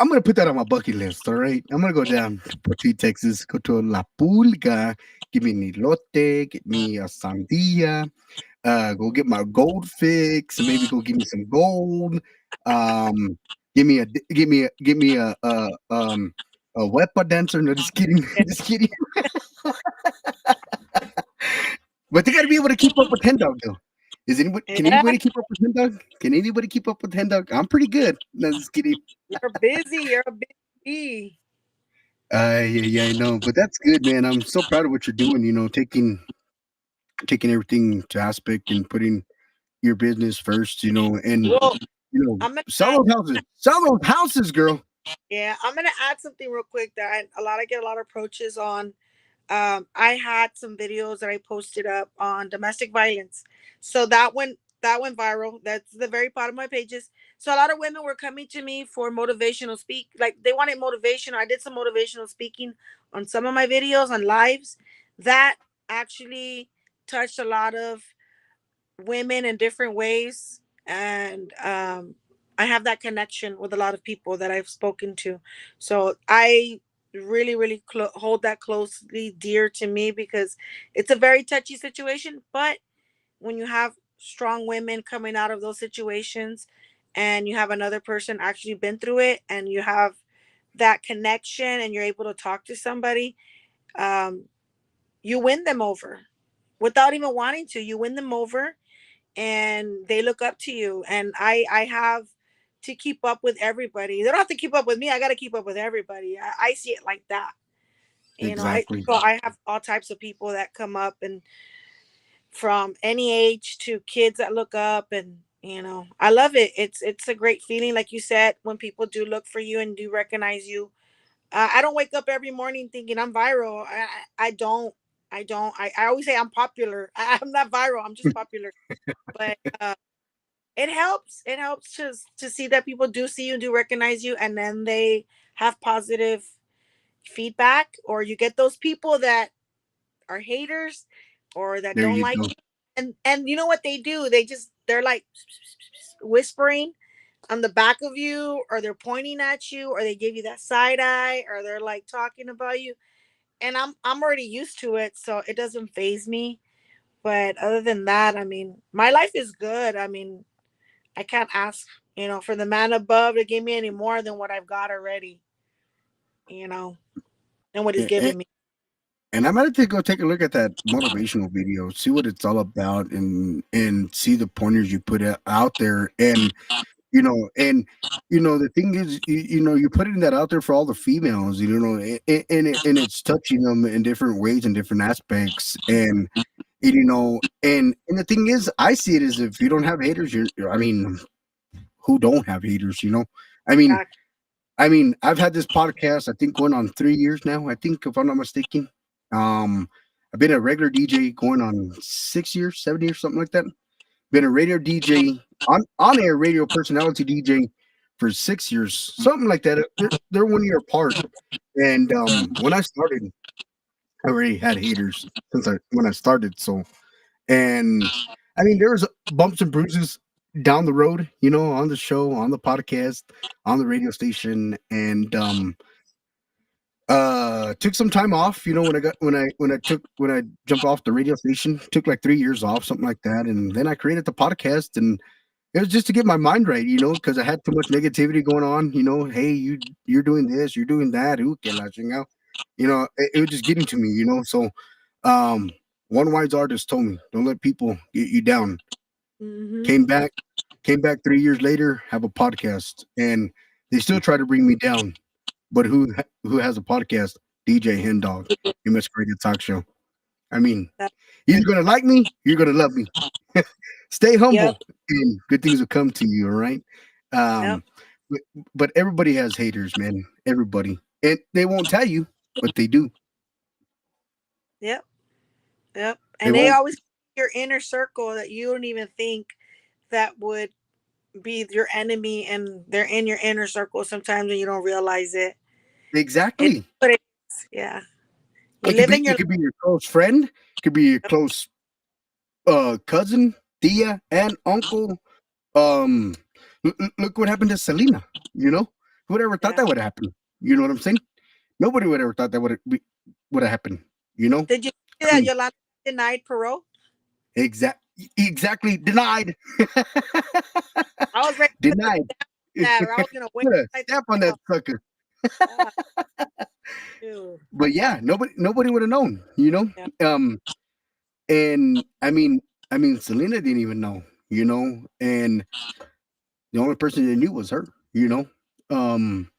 gonna put that on my bucket list. All right, I'm gonna go down to Petite, Texas, go to La Pulga, give me an elote, get me a sandia, go get my gold fix, and maybe go give me some gold. Um, give me a wepa dancer. No, just kidding, Yeah. just kidding. But they got to be able to keep up with Hen Dog though. Is anybody? Can Yeah, anybody keep up with Hen Dog? Can anybody keep up with Hen Dog? I'm pretty good. No, just kidding. you're busy. You're a busy. Yeah, I know, but that's good, man. I'm so proud of what you're doing. Taking everything to aspect and putting your business first. And Well, I'm gonna add. sell those houses, girl. Yeah, I'm gonna add something real quick that I get a lot of approaches on. I had some videos that I posted up on domestic violence, so that went viral. That's the very bottom of my pages. So a lot of women were coming to me for motivational speak, like they wanted motivation. I did some motivational speaking on some of my videos on lives that actually touched a lot of women in different ways, and I have that connection with a lot of people that I've spoken to. So I really hold that closely dear to me because it's a very touchy situation. But when you have strong women coming out of those situations, and you have another person actually been through it, and you have that connection, and you're able to talk to somebody, um, you win them over without even wanting to. You win them over, and they look up to you. And I have to keep up with everybody. They don't have to keep up with me. I got to keep up with everybody. I see it like that. Exactly. I have all types of people that come up, and from any age to kids that look up, and I love it. It's a great feeling, like you said, when people do look for you and do recognize you. I don't wake up every morning thinking I'm viral. I don't. I always say I'm popular. I'm not viral. I'm just popular. But it helps. It helps to see that people do see you and do recognize you, and then they have positive feedback. Or you get those people that are haters or that There don't you like go. you. And you know what they do? They're like whispering on the back of you, or they're pointing at you, or they give you that side eye, or they're like talking about you. and I'm already used to it, so it doesn't phase me. But other than that, I mean, my life is good. I mean, I can't ask, for the man above to give me any more than what I've got already, you know, and what he's And, giving me. and I'm gonna go take a look at that motivational video, see what it's all about, and see the pointers you put out there, and the thing is, you're putting that out there for all the females, and it's touching them in different ways and different aspects, and the thing is, I see it as if you don't have haters, I mean, who don't have haters, I mean, Exactly. I've had this podcast, I think, going on 3 years now. I think, if I'm not mistaken. Um, I've been a regular DJ going on 6 years, 7 years, something like that. Been a radio DJ, on air radio personality DJ for 6 years, something like that. They're 1 year apart. And when I started, I already had haters since I when I started. So, and I mean, there was bumps and bruises down the road, on the show, on the podcast, on the radio station, and took some time off, when I jumped off the radio station, took like 3 years off, something like that, and then I created the podcast, and it was just to get my mind right, because I had too much negativity going on, hey, you're doing this, you're doing that, ooh, que la chingada. It was just getting to me, so um one wise artist told me, don't let people get you down. Hmm. Came back, came back 3 years later, have a podcast, and they still try to bring me down. But who has a podcast? DJ Hen Dog. He must create a talk show. I mean, you're gonna like me, you're gonna love me. Stay Yep. humble, and good things will come to you. All right. Yep. Um, but, but everybody has haters, man. Everybody, and they won't tell you, but they do. Yep. Yep. They And they won't. always your inner circle that you don't even think that would be your enemy, and they're in your inner circle sometimes and you don't realize it. It Exactly. but it's yeah. You It could live be. in It your could be your close friend. It could be your close cousin, tia, and uncle. Um, look what happened to Selena. Who would ever thought yeah. that would happen? You know what I'm saying? Nobody would ever thought that would have happened. Did you see I that mean, Yolanda denied parole? exactly denied, I was ready to put denied. the stamp. I was gonna wait Put a like stamp on that that. sucker. Ah, dude. But yeah, nobody would have known. Yeah. Um, and I mean, Selena didn't even know. And the only person that knew was her. Um,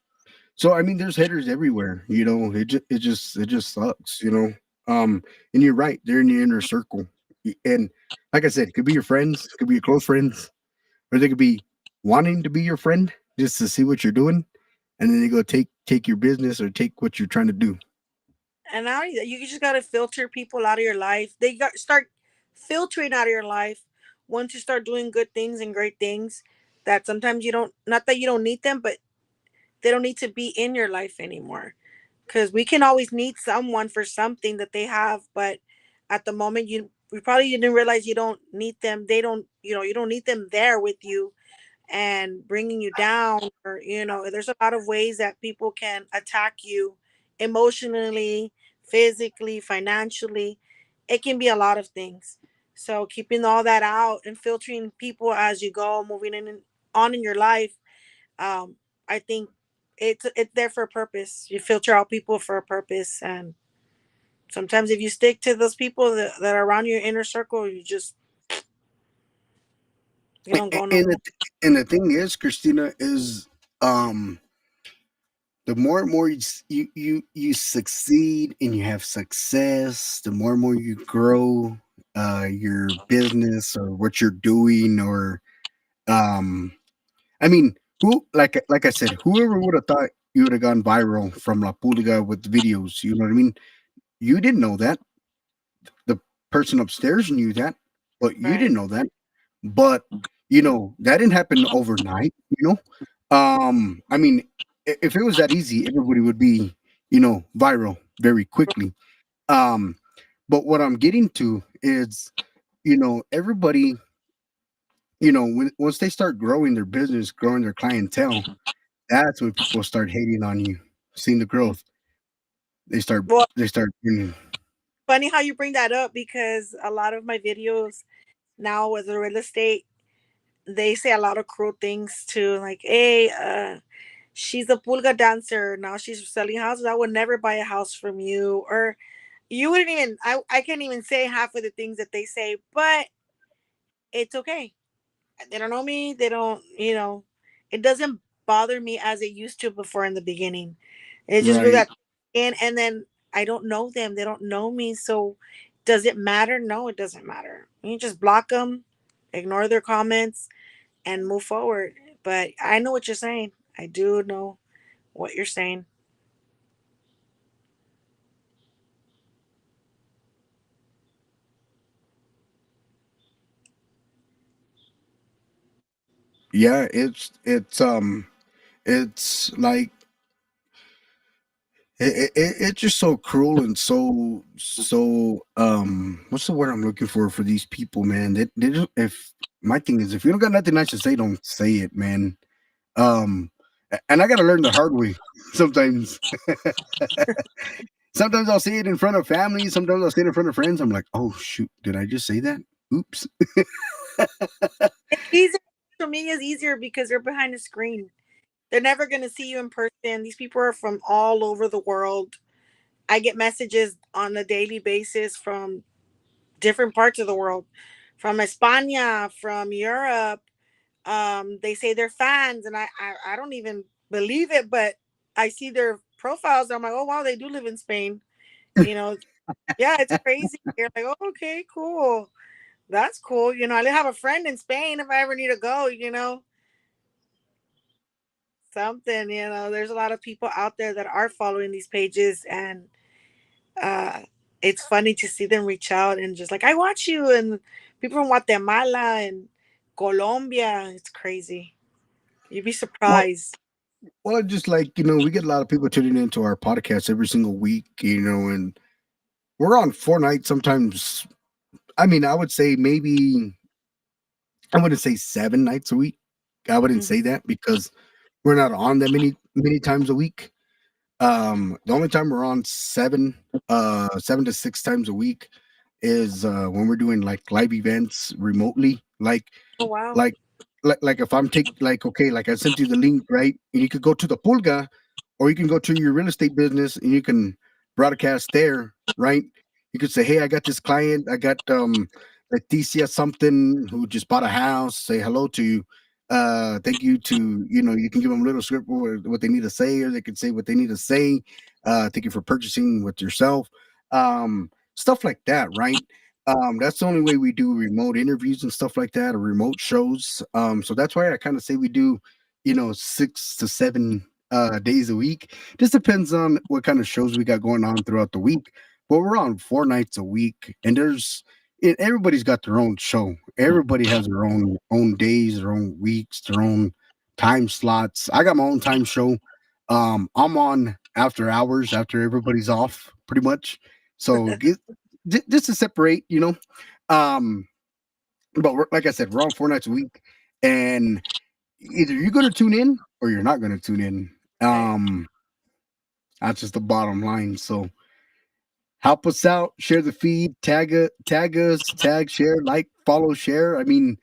So I mean, there's haters everywhere. It just sucks. And you're right. They're in the inner circle, and like I said, it could be your friends, it could be your close friends, or they could be wanting to be your friend just to see what you're doing, and then they go take your business or take what you're trying to do. And now you just gotta filter people out of your life. They got start filtering out of your life once you start doing good things and great things. That sometimes you don't. Not that you don't need them, but they don't need to be in your life anymore. Because we can always need someone for something that they have, but at the moment you probably didn't realize you don't need them. They don't. You don't need them there with you and bringing you down, or there's a lot of ways that people can attack you emotionally, physically, financially. It can be a lot of things. So keeping all that out and filtering people as you go, moving in and on in your life, I think it's there for a purpose. You filter out people for a purpose, and sometimes if you stick to those people that are around your inner circle, you don't go And nowhere. the thing is, Christina, is um the more and more you succeed and you have success, the more and more you grow your business or what you're doing, or um I mean, like I said, whoever would have thought you would have gone viral from La Pulga with videos, you know what I mean? You didn't know that. The person upstairs knew that, but you Right. didn't know that. But that didn't happen overnight, I mean, if it was that easy, everybody would be, viral very quickly. Um, but what I'm getting to is, everybody, once they start growing their business, growing their clientele, that's when people start hating on you, seeing the growth. They start Well, they start funny how you bring that up because a lot of my videos now with the real estate, they say a lot of cruel things too. Like, hey, she's a pulga dancer. Now she's selling houses. I would never buy a house from you. Or you wouldn't even, I can't even say half of the things that they say, but it's okay. They don't know me. They don't, it doesn't bother me as it used to before in the beginning. It just grew right. that and then I don't know them. They don't know me. So does it matter? No, it doesn't matter. You just block them, ignore their comments, and move forward. But I know what you're saying. I do know what you're saying. Yeah, it's like it's just so cruel and so what's the word I'm looking for these people, man. They just, if my thing is if you don't got nothing nice to say, don't say it, man. And I gotta learn the hard way sometimes. Sometimes I'll say it in front of family, sometimes I'll say it in front of friends. I'm like, oh shoot, did I just say that? Oops. It's easier. For me, is easier because they're behind a screen. They're never going to see you in person. These people are from all over the world. I get messages on a daily basis from different parts of the world, from España, from Europe. They say they're fans, and I don't even believe it, but I see their profiles. I'm like, oh wow, they do live in Spain. You know, yeah, it's crazy. You're like, oh, okay, cool. That's cool. I have a friend in Spain if I ever need to go, something, there's a lot of people out there that are following these pages and uh it's funny to see them reach out and just like, I watch you, and people from Guatemala and Colombia. It's crazy. You'd be Well, surprised. just like we get a lot of people tuning into our podcast every single week, and we're on 4 nights sometimes. I mean, I would say maybe I wouldn't say 7 nights a week. I wouldn't Mhm. say that because we're not on that many times a week. The only time we're on 7 to 6 times a week is when we're doing like live events remotely. Oh wow. Like like if I'm take like okay, like I sent you the link, right? And you could go to the pulga or you can go to your real estate business and you can broadcast there, right? You could say, "Hey, I got this client. I got Leticia something who just bought a house. Say hello to you. Thank you to you can give them a little script what they need to say, or they can say what they need to say. Thank you for purchasing with yourself. Stuff like that, right? That's the only way we do remote interviews and stuff like that, or remote shows. So that's why I kind of say we do, 6 to 7 days a week. Just depends on what kind of shows we got going on throughout the week. But we're on 4 nights a week, and everybody's got their own show. Everybody has their own days, their own weeks, their own time slots. I got my own time show. I'm on after hours, after everybody's off, pretty much. So just to separate, Um, but like I said, we're on 4 nights a week, and either you're going to tune in or you're not going to tune in. Right. Um, that's just the bottom line. So help us out, share the feed, tag us, tag, share, like, follow, share. I mean,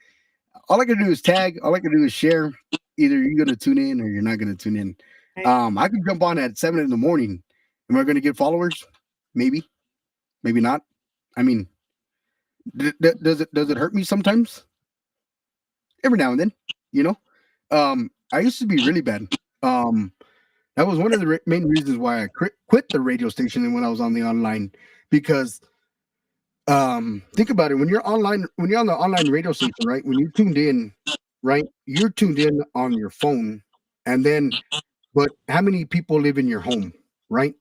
all I can do is tag. All I can do is share. Either you're going to tune in or you're not going to tune in. Right. I can jump on at 7 in the morning. Am I going to get followers? Maybe, maybe not. I mean, does it hurt me sometimes? Every now and then, you know. I used to be really bad. Um, that was one of the main reasons why I quit the radio station and when I was on the online because think about it when you're on the online radio station, right? When you tuned in, right? You're tuned in on your phone, and then but how many people live in your home, right?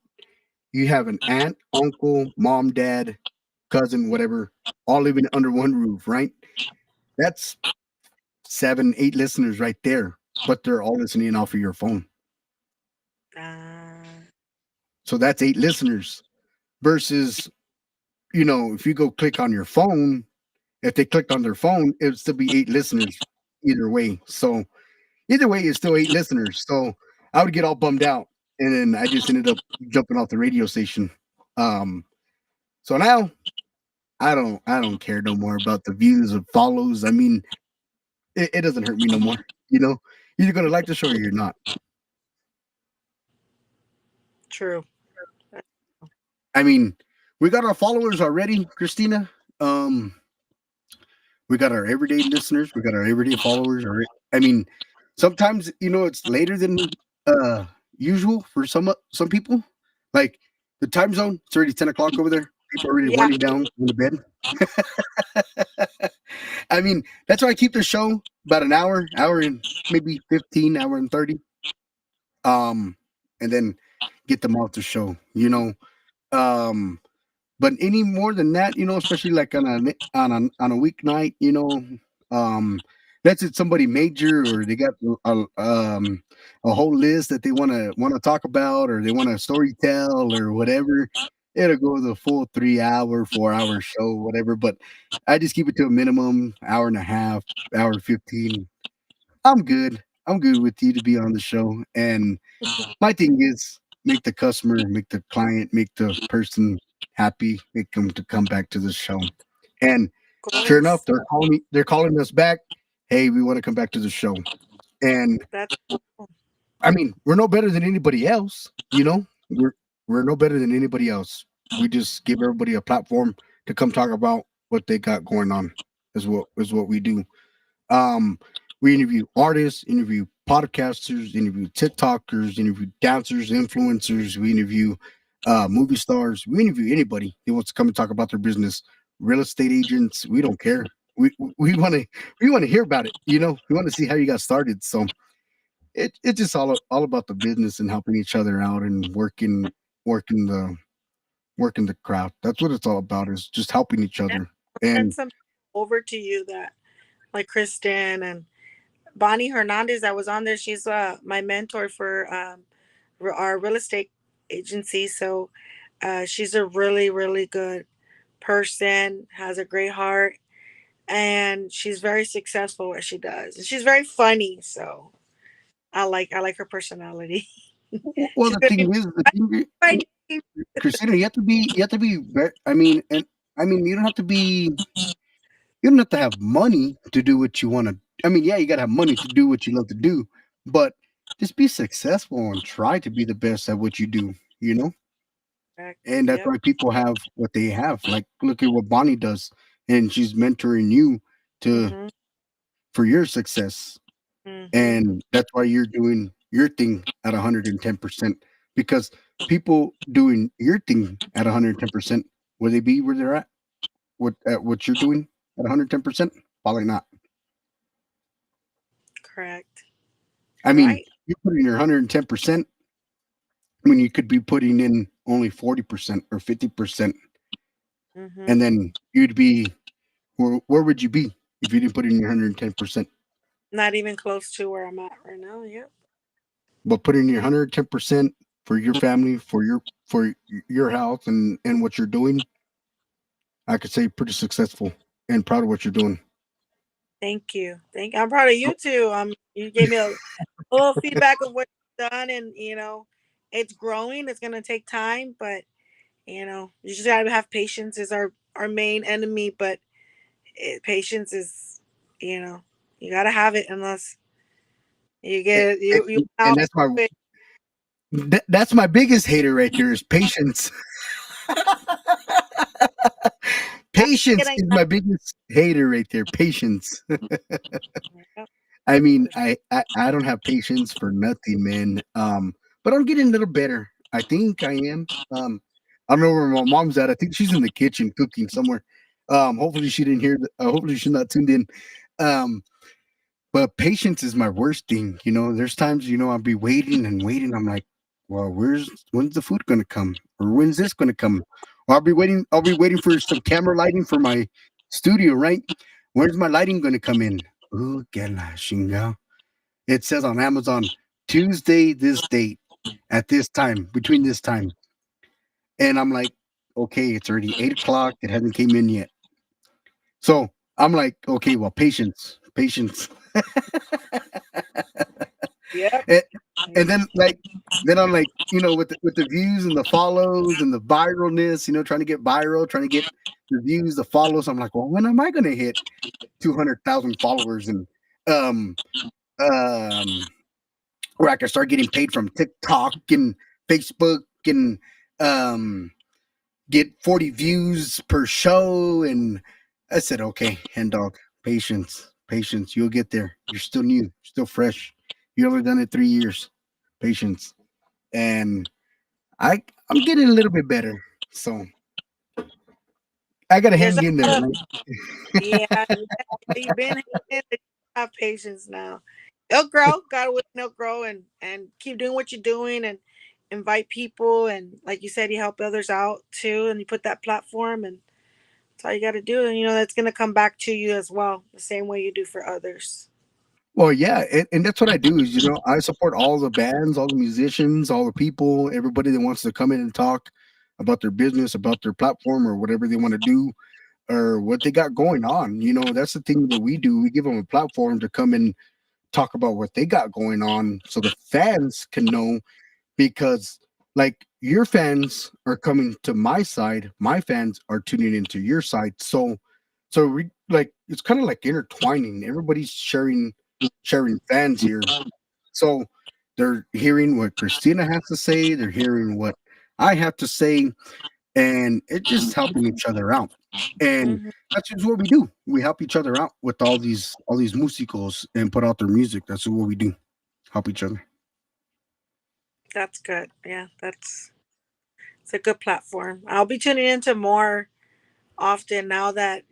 You have an aunt, uncle, mom, dad, cousin, whatever, all living under one roof, right? That's 7, 8 listeners right there, but they're all listening off of your phone. uh, So that's 8 listeners versus, if you go click on your phone, if they clicked on their phone, it would still be 8 listeners either way. So either way, it's still 8 listeners. So I would get all bummed out. and then I just ended up jumping off the radio station. Um, so now I don't care no more about the views or follows. I mean, it doesn't hurt me no more. You know, you're gonna like the show or you're not. True. I mean, we got our followers already, Christina. Um, we got our everyday listeners, we got our everyday followers. I mean, sometimes it's later than usual for some people. Like the time zone, it's already 10 o'clock over there. People are already Yeah. winding down, going to bed. I mean, that's why I keep the show about an hour and maybe 15, hour and 30. Um, and then get them off the show. Um, but any more than that, especially like on a weeknight, let's say somebody major or they got a whole list that they want to talk about or they want to story tell or whatever. It'll go the full 3 hour, 4 hour show, whatever. But I just keep it to a minimum hour and a half, hour 15. I'm good. I'm good with you to be on the show. And my thing is make the customer, make the client, make the person happy, make them to come back to the show. And Of sure enough, course. they're calling us back. Hey, we want to come back to the show. And That's I mean, we're no better than anybody else, we're no better than anybody else. We just give everybody a platform to come talk about what they got going on is what we do. Um, we interview artists, interview podcasters, interview TikTokers, interview dancers, influencers. We interview movie stars. We interview anybody who wants to come and talk about their business. Real estate agents. We don't care. We want to hear about it. We want to see how you got started. So it's just all about the business and helping each other out and working the working the craft. That's what it's all about. Is just helping each yeah. other. Send And some over to you that like Kristen and Bonnie Hernandez that was on there. She's my mentor for our real estate agency. So she's a really, really good person, has a great heart, and she's very successful what she does. And she's very funny. So I like her personality. well, She's the gonna thing be is, the thing my name. Christina, you have to be very, I mean, you don't have to have money to do what you want to. I mean, yeah, you got to have money to do what you love to do, but just be successful and try to be the best at what you do, you know? Correct. And that's Yep. why people have what they have. Like, look at what Bonnie does, and she's mentoring you to Mhm. for your success. Mhm. And that's why you're doing your thing at 110% because people doing your thing at 110%, will they be where they're at what you're doing at 110%? Probably not. Correct. I You're mean, right. you put in your 110% when you could be putting in only 40% or 50%. And Mhm. then you'd be, where would you be if you didn't put in your 110%? Not even close to where I'm at right now. Yep. But put in your 110% for your family, for your health and what you're doing, I could say pretty successful and proud of what you're doing. Thank you. I'm proud of you too. You gave me a little feedback of what you've done, and it's growing. It's gonna take time, but you just gotta have patience. Is our main enemy, but patience is, you know, you gotta have it unless you And, get you and out. that's my biggest hater right there is patience. Patience is my biggest hater right there. Patience. I mean, I don't have patience for nothing, man. But I'm getting a little better. I think I am. I don't know where my mom's at. I think she's in the kitchen cooking somewhere. Hopefully she didn't hear. Hopefully she's not tuned in. Um, but patience is my worst thing. There's times I'll be waiting and waiting. I'm like, well, when's the food gonna come, or when's this gonna come? Or I'll be waiting. I'll be waiting for some camera lighting for my studio. Right? When's my lighting gonna come in? Ooh, que la chinga. It says on Amazon Tuesday, this date, at this time, between this time. And I'm like, okay, it's already 8 o'clock. It hasn't came in yet. So I'm like, okay, well, patience, patience. Yep. And then I'm like, with the views and the follows and the viralness, trying to get viral, trying to get the views, the follows. I'm like, well, when am I going to hit 200,000 followers and um um where I can start getting paid from TikTok and Facebook and um get 40 views per show? And I said, okay, hen dog, patience, patience. You'll get there. You're still new, still fresh. You only done it 3 years. Patience. And I'm getting a little bit better. So I gotta Yes, hang in there, right? yeah, yeah. You've been in it. Have patience now. It'll grow. God willing, it'll grow, and keep doing what you're doing, and invite people, and like you said, you help others out too, and you put that platform, and that's all you got to do, and that's gonna come back to you as well, the same way you do for others. Well, yeah, and that's what I do is I support all the bands, all the musicians, all the people, everybody that wants to come in and talk about their business, about their platform, or whatever they want to do, or what they got going on. That's the thing that we do. We give them a platform to come and talk about what they got going on, so the fans can know. Because like your fans are coming to my side, my fans are tuning into your side. So we like it's kind of like intertwining. Everybody's sharing fans here. So they're hearing what Christina has to say, they're hearing what I have to say, and it's just helping each other out. And Hmm. that's just what we do. We help each other out with all these musicals and put out their music. That's what we do. Help each other. That's good. Yeah, that's it's a good platform. I'll be tuning into more often now that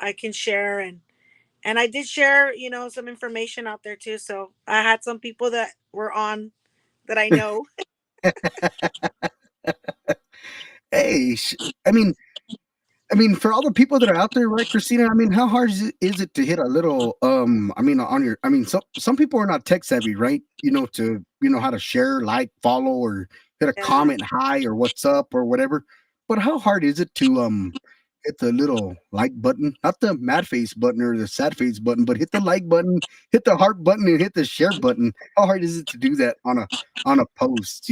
I can share, and I did share some information out there too. So I had some people that were on that I know. Hey, I mean, for all the people that are out there, right, Christina? I mean, how hard is it to hit a little, on your, some people are not tech savvy, right? To how to share, like, follow, or hit a Yeah. comment, hi, or what's up, or whatever. But how hard is it to hit the little like button, not the mad face button or the sad face button, but hit the like button, hit the heart button, and hit the share button? How hard is it to do that on a post?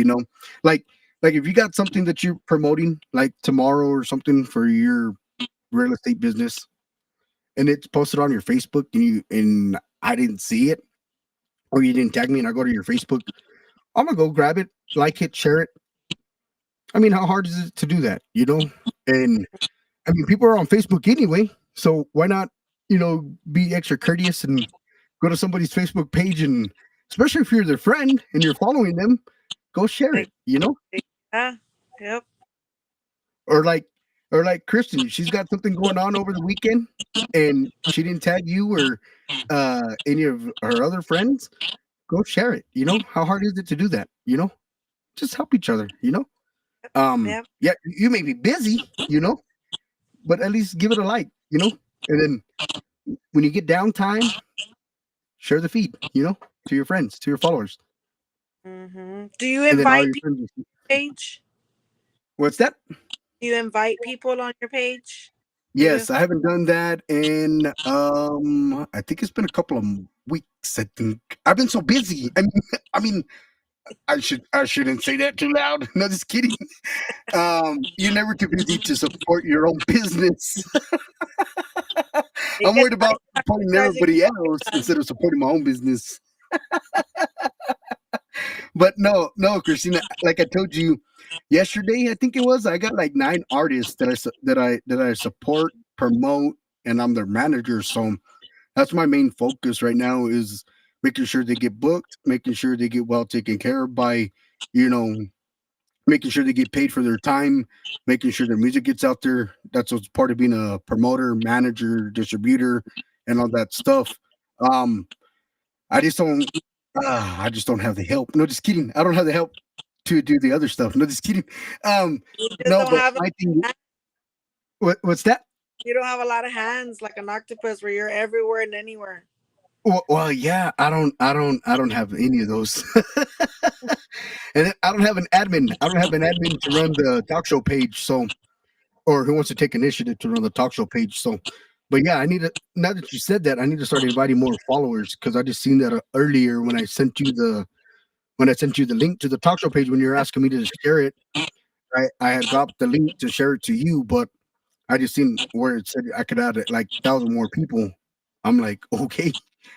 Like like if you got something that you're promoting like tomorrow or something for your real estate business and it's posted on your Facebook and I didn't see it or you didn't tag me and I go to your Facebook, I'm gonna go grab it, like it, share it. I mean, how hard is it to do that? And I mean, people are on Facebook anyway, so why not, be extra courteous and go to somebody's Facebook page and especially if you're their friend and you're following them, go share Like, it. yeah. Yep. Or like Kristen, she's got something going on over the weekend and she didn't tag you or any of her other friends, go share it. How hard is it to do that? Just help each other. Yep. Yeah, you may be busy, but at least give it a like. And then when you get downtime, share the feed, to your friends, to your followers. Do you And then all invite your people friends on your page? what's that? Do you invite people on your page? Do you? Yes, I haven't done that in I think it's been a couple of weeks. I think I've been so busy. I mean I shouldn't say that too loud. No, just kidding. You're never too busy to support your own business. It I'm gets worried nice about supporting as you everybody else done. instead of supporting my own business. But no, no, Christina, like I told you yesterday, I think it was, I got like 9 artists that I support, promote, and I'm their manager. So that's my main focus right now is making sure they get booked, making sure they get well taken care of by, you know, making sure they get paid for their time, making sure their music gets out there. That's what's part of being a promoter, manager, distributor, and all that stuff. Um, I just don't. I just don't have the help. No, just kidding. I don't have the help to do the other stuff. No, just kidding. Um, You just no, don't but have my thing. What's that? you don't have a lot of hands like an octopus where you're everywhere and anywhere. Well, yeah, I don't have any of those, and I don't have an admin. I don't have an admin to run the talk show page. So, or who wants to take initiative to run the talk show page. So, but yeah, I need to. Now that you said that, I need to start inviting more followers because I just seen that earlier when I sent you when I sent you the link to the talk show page when you were asking me to share it. I had dropped the link to share it to you, but I just seen where it said I could add it like 1,000 more people. I'm like, okay,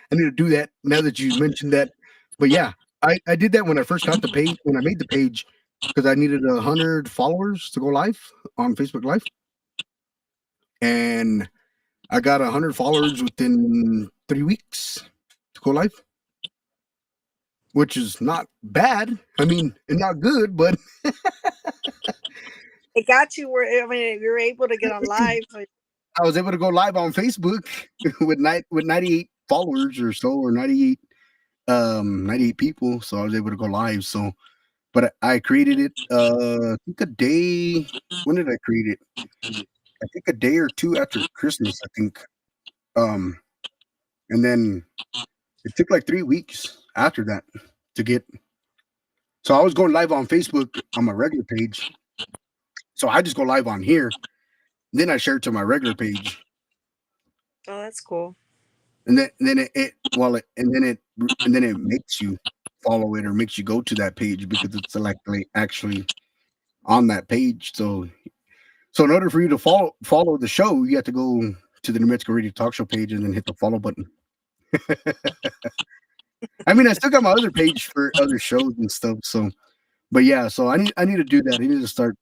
I need to do that now that you mentioned that. But yeah, I did that when I first got the page, when I made the page, because I needed 100 followers to go live on Facebook Live. And I got 100 followers within 3 weeks to go live, which is not bad. I mean, it's not good, but It got you where, I mean, you were able to get on live. So I was able to go live on Facebook with 98 followers or so, or 98 people. So I was able to go live. So, but I created it. I think a day. When did I create it? I think a day or two after Christmas. I think. Um, and then it took like 3 weeks after that to get. So I was going live on Facebook on my regular page. So I just go live on here. Then I share it to my regular page, oh, that's cool. and then it well it, and then it makes you follow it or makes you go to that page because it's like actually on that page. So in order for you to follow the show, you have to go to the New Mexico Radio Talk Show page and then hit the follow button. I mean, I still got my other page for other shows and stuff. So, but yeah, so I need to do that. I need to start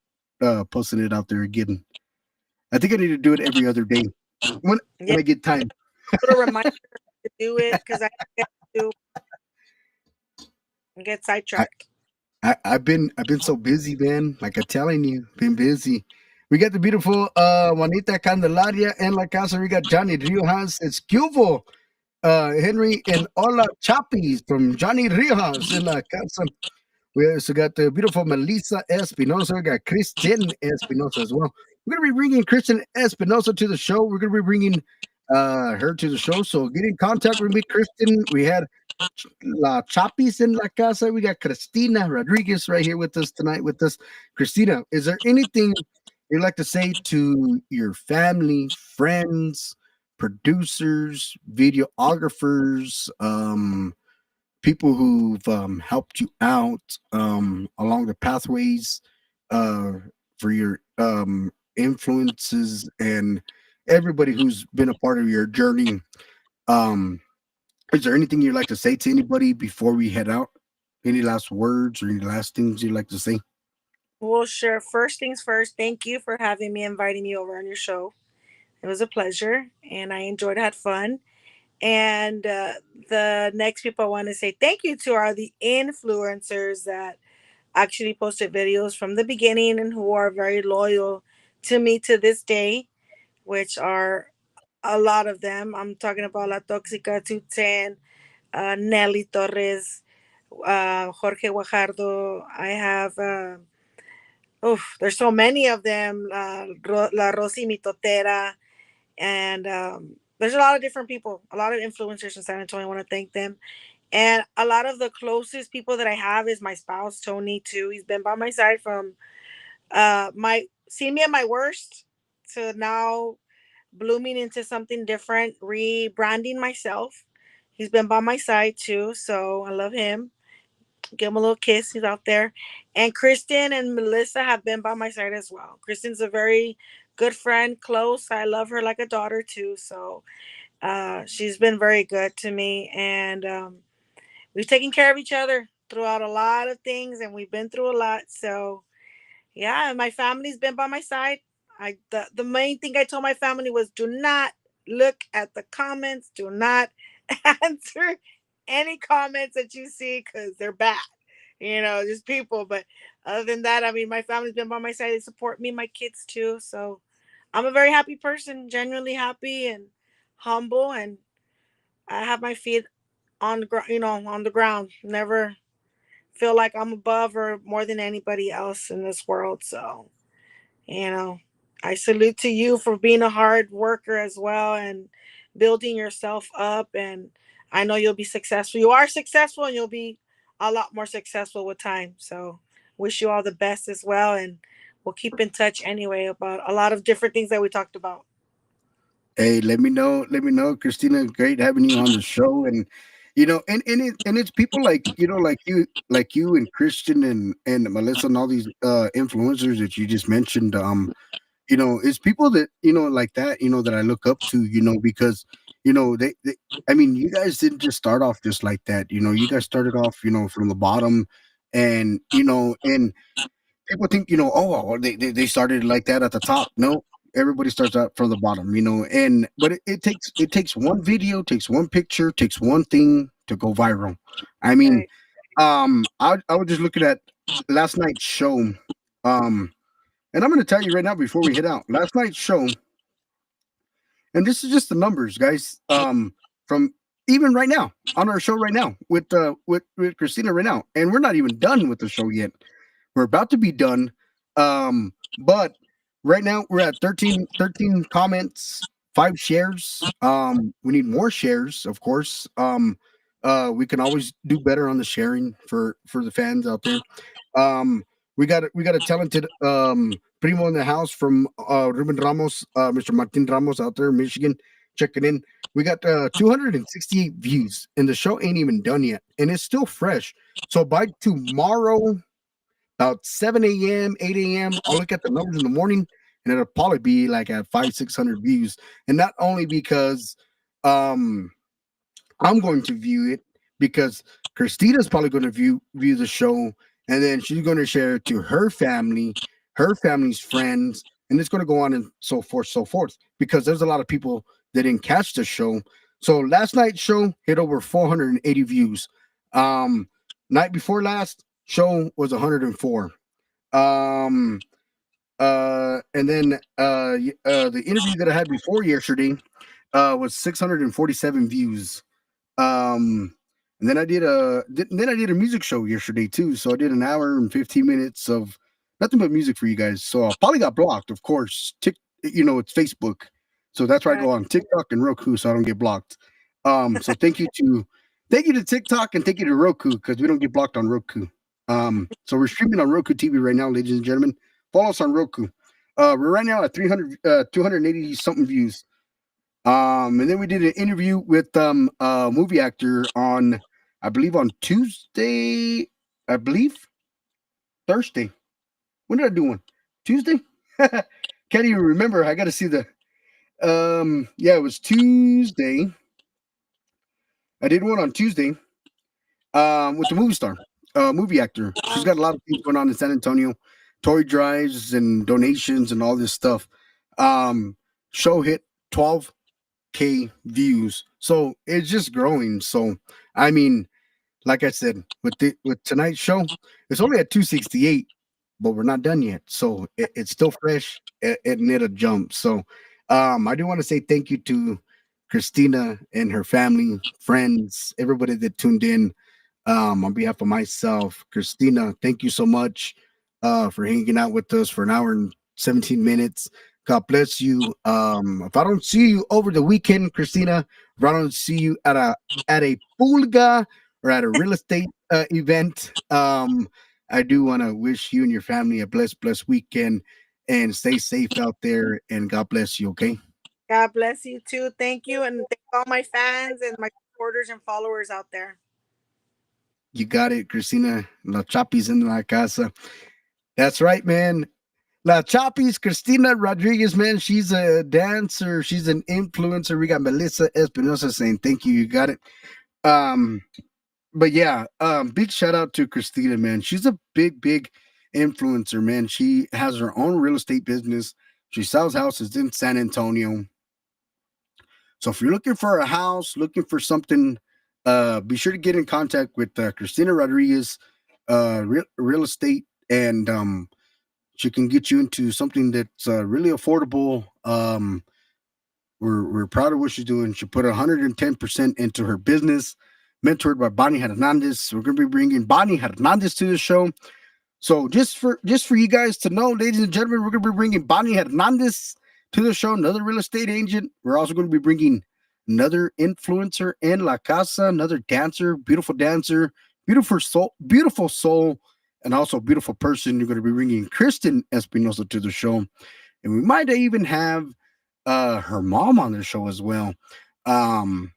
posting it out there again. I think I need to do it every other day when Yeah, I get time. little reminder to do it because I get to get I, sidetracked. I've been so busy, man. Like I'm telling you, been busy. We got the beautiful Juanita Candelaria and La Casa. We got Johnny Riojas. It's Cuvo, Henry, and Hola Chapis from Johnny Riojas in La Casa. We also got the beautiful Melissa Espinosa. We got Kristen Espinosa as well. We're going to be bringing Kristen Espinosa to the show. We're going to be bringing her to the show. So get in contact with me, Kristen. We had La Chapis in La Casa. We got Christina Rodriguez right here with us tonight with us. Christina, is there anything you'd like to say to your family, friends, producers, videographers, people who've helped you out along the pathways uh, for your influences and everybody who's been a part of your journey? Um, is there anything you'd like to say to anybody before we head out? Any last words or any last things you'd like to say? Well, sure. First things first, thank you for having me, inviting me over on your show. It was a pleasure, and I enjoyed, had fun. And the next people I want to say thank you to are the influencers that actually posted videos from the beginning and who are very loyal to me to this day, which are a lot of them. I'm talking about La Toxica 210, Nelly Torres, Jorge Guajardo. I have, there's so many of them. La Rosy Mitotera. And there's a lot of different people, a lot of influencers in San Antonio. I want to thank them. And a lot of the closest people that I have is my spouse, Tony, too. He's been by my side from my seeing me at my worst to now blooming into something different, rebranding myself. He's been by my side too, so I love him. Give him a little kiss. He's out there. And Kristen and Melissa have been by my side as well. Kristen's a very good friend, close. I love her like a daughter too. So she's been very good to me. And we've taken care of each other throughout a lot of things, and we've been through a lot. So yeah, my family's been by my side. The main thing I told my family was do not look at the comments, do not answer any comments that you see because they're bad. Just people. But other than that, I mean, my family's been by my side. They support me, my kids too. So I'm a very happy person, genuinely happy and humble, and I have my feet on the ground, on the ground. Never feel like I'm above or more than anybody else in this world. So, you know, I salute to you for being a hard worker as well and building yourself up. And I know you'll be successful. You are successful, and you'll be a lot more successful with time. So, wish you all the best as well. And we'll keep in touch anyway about a lot of different things that we talked about. Hey, let me know. Let me know, Christina. Great having you on the show. and it's people like like you and Christian and Melissa and all these influencers that you just mentioned. It's people that like that, that I look up to, because they I mean, you guys didn't just start off just like that. You guys started off, from the bottom, and and people think, oh, well, they started like that at the top. No, everybody starts out from the bottom, and but it takes one video, takes one picture, takes one thing to go viral. I mean, Right. I was just looking at last night's show, and I'm going to tell you right now before we head out, last night's show, and this is just the numbers, guys. From even right now on our show right now with Christina right now, and we're not even done with the show yet. We're about to be done. But right now we're at 13 comments, 5 shares. We need more shares, of course. We can always do better on the sharing for the fans out there. Um, we got a talented primo in the house from Ruben Ramos, Mr. Martin Ramos out there in Michigan, checking in. We got 268 views, and the show ain't even done yet, and it's still fresh. So by tomorrow, about 7 a.m., 8 a.m., I'll look at the numbers in the morning, and it'll probably be like at 600 views. And not only because um I'm going to view it, because Christina's probably going to view the show, and then she's going to share it to her family's friends, and it's going to go on and so forth, so forth. Because there's a lot of people that didn't catch the show. So last night's show hit over 480 views. Um, Night before last show was 104. Um, and then the interview that I had before yesterday was 647 views. Um, and then I did a music show yesterday too. So I did an hour and 15 minutes of nothing but music for you guys. So I probably got blocked, of course. It's Facebook, so that's why I Right. go on TikTok and Roku, so I don't get blocked. So thank you to TikTok, and thank you to Roku, because we don't get blocked on Roku. So we're streaming on Roku TV right now, ladies and gentlemen. Follow us on Roku. We're right now at 280 something views. And then we did an interview with a movie actor on, I believe, on Tuesday. I believe Thursday. When did I do one? Tuesday? Can't even remember. I got to see the. Yeah, it was Tuesday. I did one on Tuesday. With the movie star, movie actor. She's got a lot of things going on in San Antonio, toy drives and donations and all this stuff. Um, Show hit 12K views, so it's just growing. So I mean, like I said, with tonight's show, it's only at 268, but we're not done yet. So it's still fresh, and it'll jump. So I do want to say thank you to Christina and her family, friends, everybody that tuned in. On behalf of myself, Christina, thank you so much for hanging out with us for an hour and 17 minutes. God bless you. If I don't see you over the weekend, Christina, if I don't see you at a pulga or at a real estate event, I do want to wish you and your family a blessed weekend, and stay safe out there. And God bless you. Okay, God bless you too. Thank you. And thank all my fans and my supporters and followers out there. you got it, Christina. La Chapis in la casa. That's right, man. La Chapis, Christina Rodriguez, man, she's a dancer. She's an influencer. We got Melissa Espinosa saying thank you. You got it. Um, but yeah, big shout out to Christina, man. She's a big influencer, man. She has her own real estate business. She sells houses in San Antonio. So if you're looking for a house, looking for something, be sure to get in contact with Christina Rodriguez, real estate, and she can get you into something that's really affordable. We're proud of what she's doing. She put 110% into her business, mentored by Bonnie Hernandez. We're going to be bringing Bonnie Hernandez to the show. So just for you guys to know, ladies and gentlemen, we're going to be bringing Bonnie Hernandez to the show, another real estate agent. We're also going to be bringing another influencer in La Casa, another dancer, beautiful soul, and also beautiful person. You're going to be bringing Kristen Espinosa to the show, and we might even have her mom on the show as well. Um,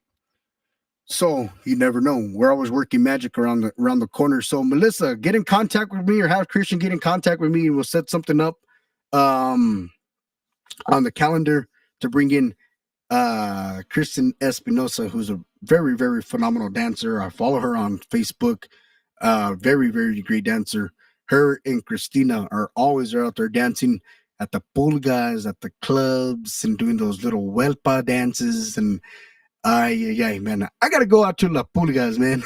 So you never know. We're always working magic around the corner. So Melissa, get in contact with me or have Christian get in contact with me and we'll set something up um on the calendar to bring in Kristen Espinosa, who's a very, very phenomenal dancer. I follow her on Facebook. Very, very great dancer. Her and Christina are always out there dancing at the pulgas, at the clubs, and doing those little huelpa dances. And ay, man, I gotta go out to La Pulgas, man.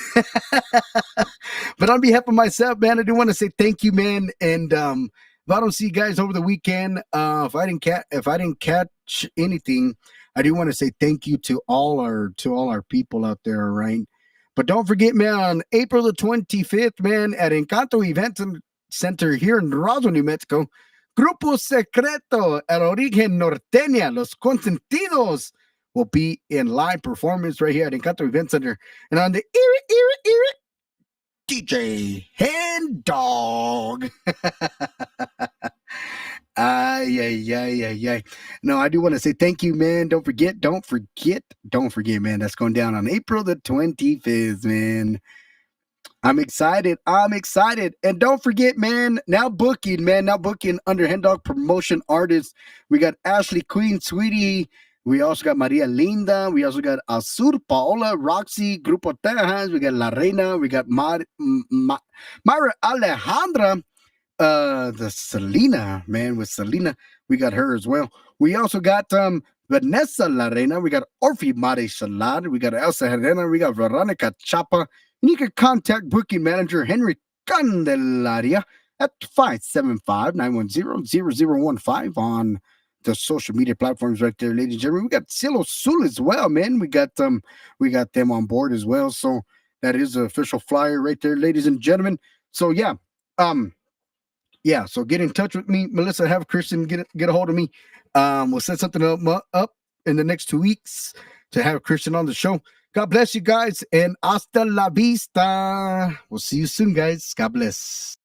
But on behalf of myself, man, I do want to say thank you, man. And if I don't see you guys over the weekend, if I didn't catch anything, I do want to say thank you to all our people out there, right? But don't forget, man, on April the 25th, man, at Encanto Event Center here in Roswell, New Mexico, Grupo Secreto at Origen Norteña, Los Consentidos will be in live performance right here at Encanto Event Center. And on the DJ Hand Dog. Ay. No, I do want to say thank you, man. Don't forget, man. That's going down on April the 25th, man. I'm excited. And don't forget, man, now booking under Hen Dog Promotion Artists. We got Ashley Queen, Sweetie. We also got Maria Linda. We also got Azur, Paola, Roxy, Grupo Tejas. We got La Reina. We got Myra Alejandra. The Selena, man, with Selena. We got her as well. We also got Vanessa La Reina. We got Orfi Mari Salad. We got Elsa Herrera. We got Veronica Chapa. And you can contact booking manager Henry Candelaria at 575-910-0015 on the social media platforms right there, ladies and gentlemen. We got Silo Sul as well, man. We got them on board as well. So that is the official flyer right there, ladies and gentlemen. So yeah, so get in touch with me, Melissa. Have Christian get a hold of me. We'll set something up in the next 2 weeks to have Christian on the show. God bless you guys, and hasta la vista. We'll see you soon, guys. God bless.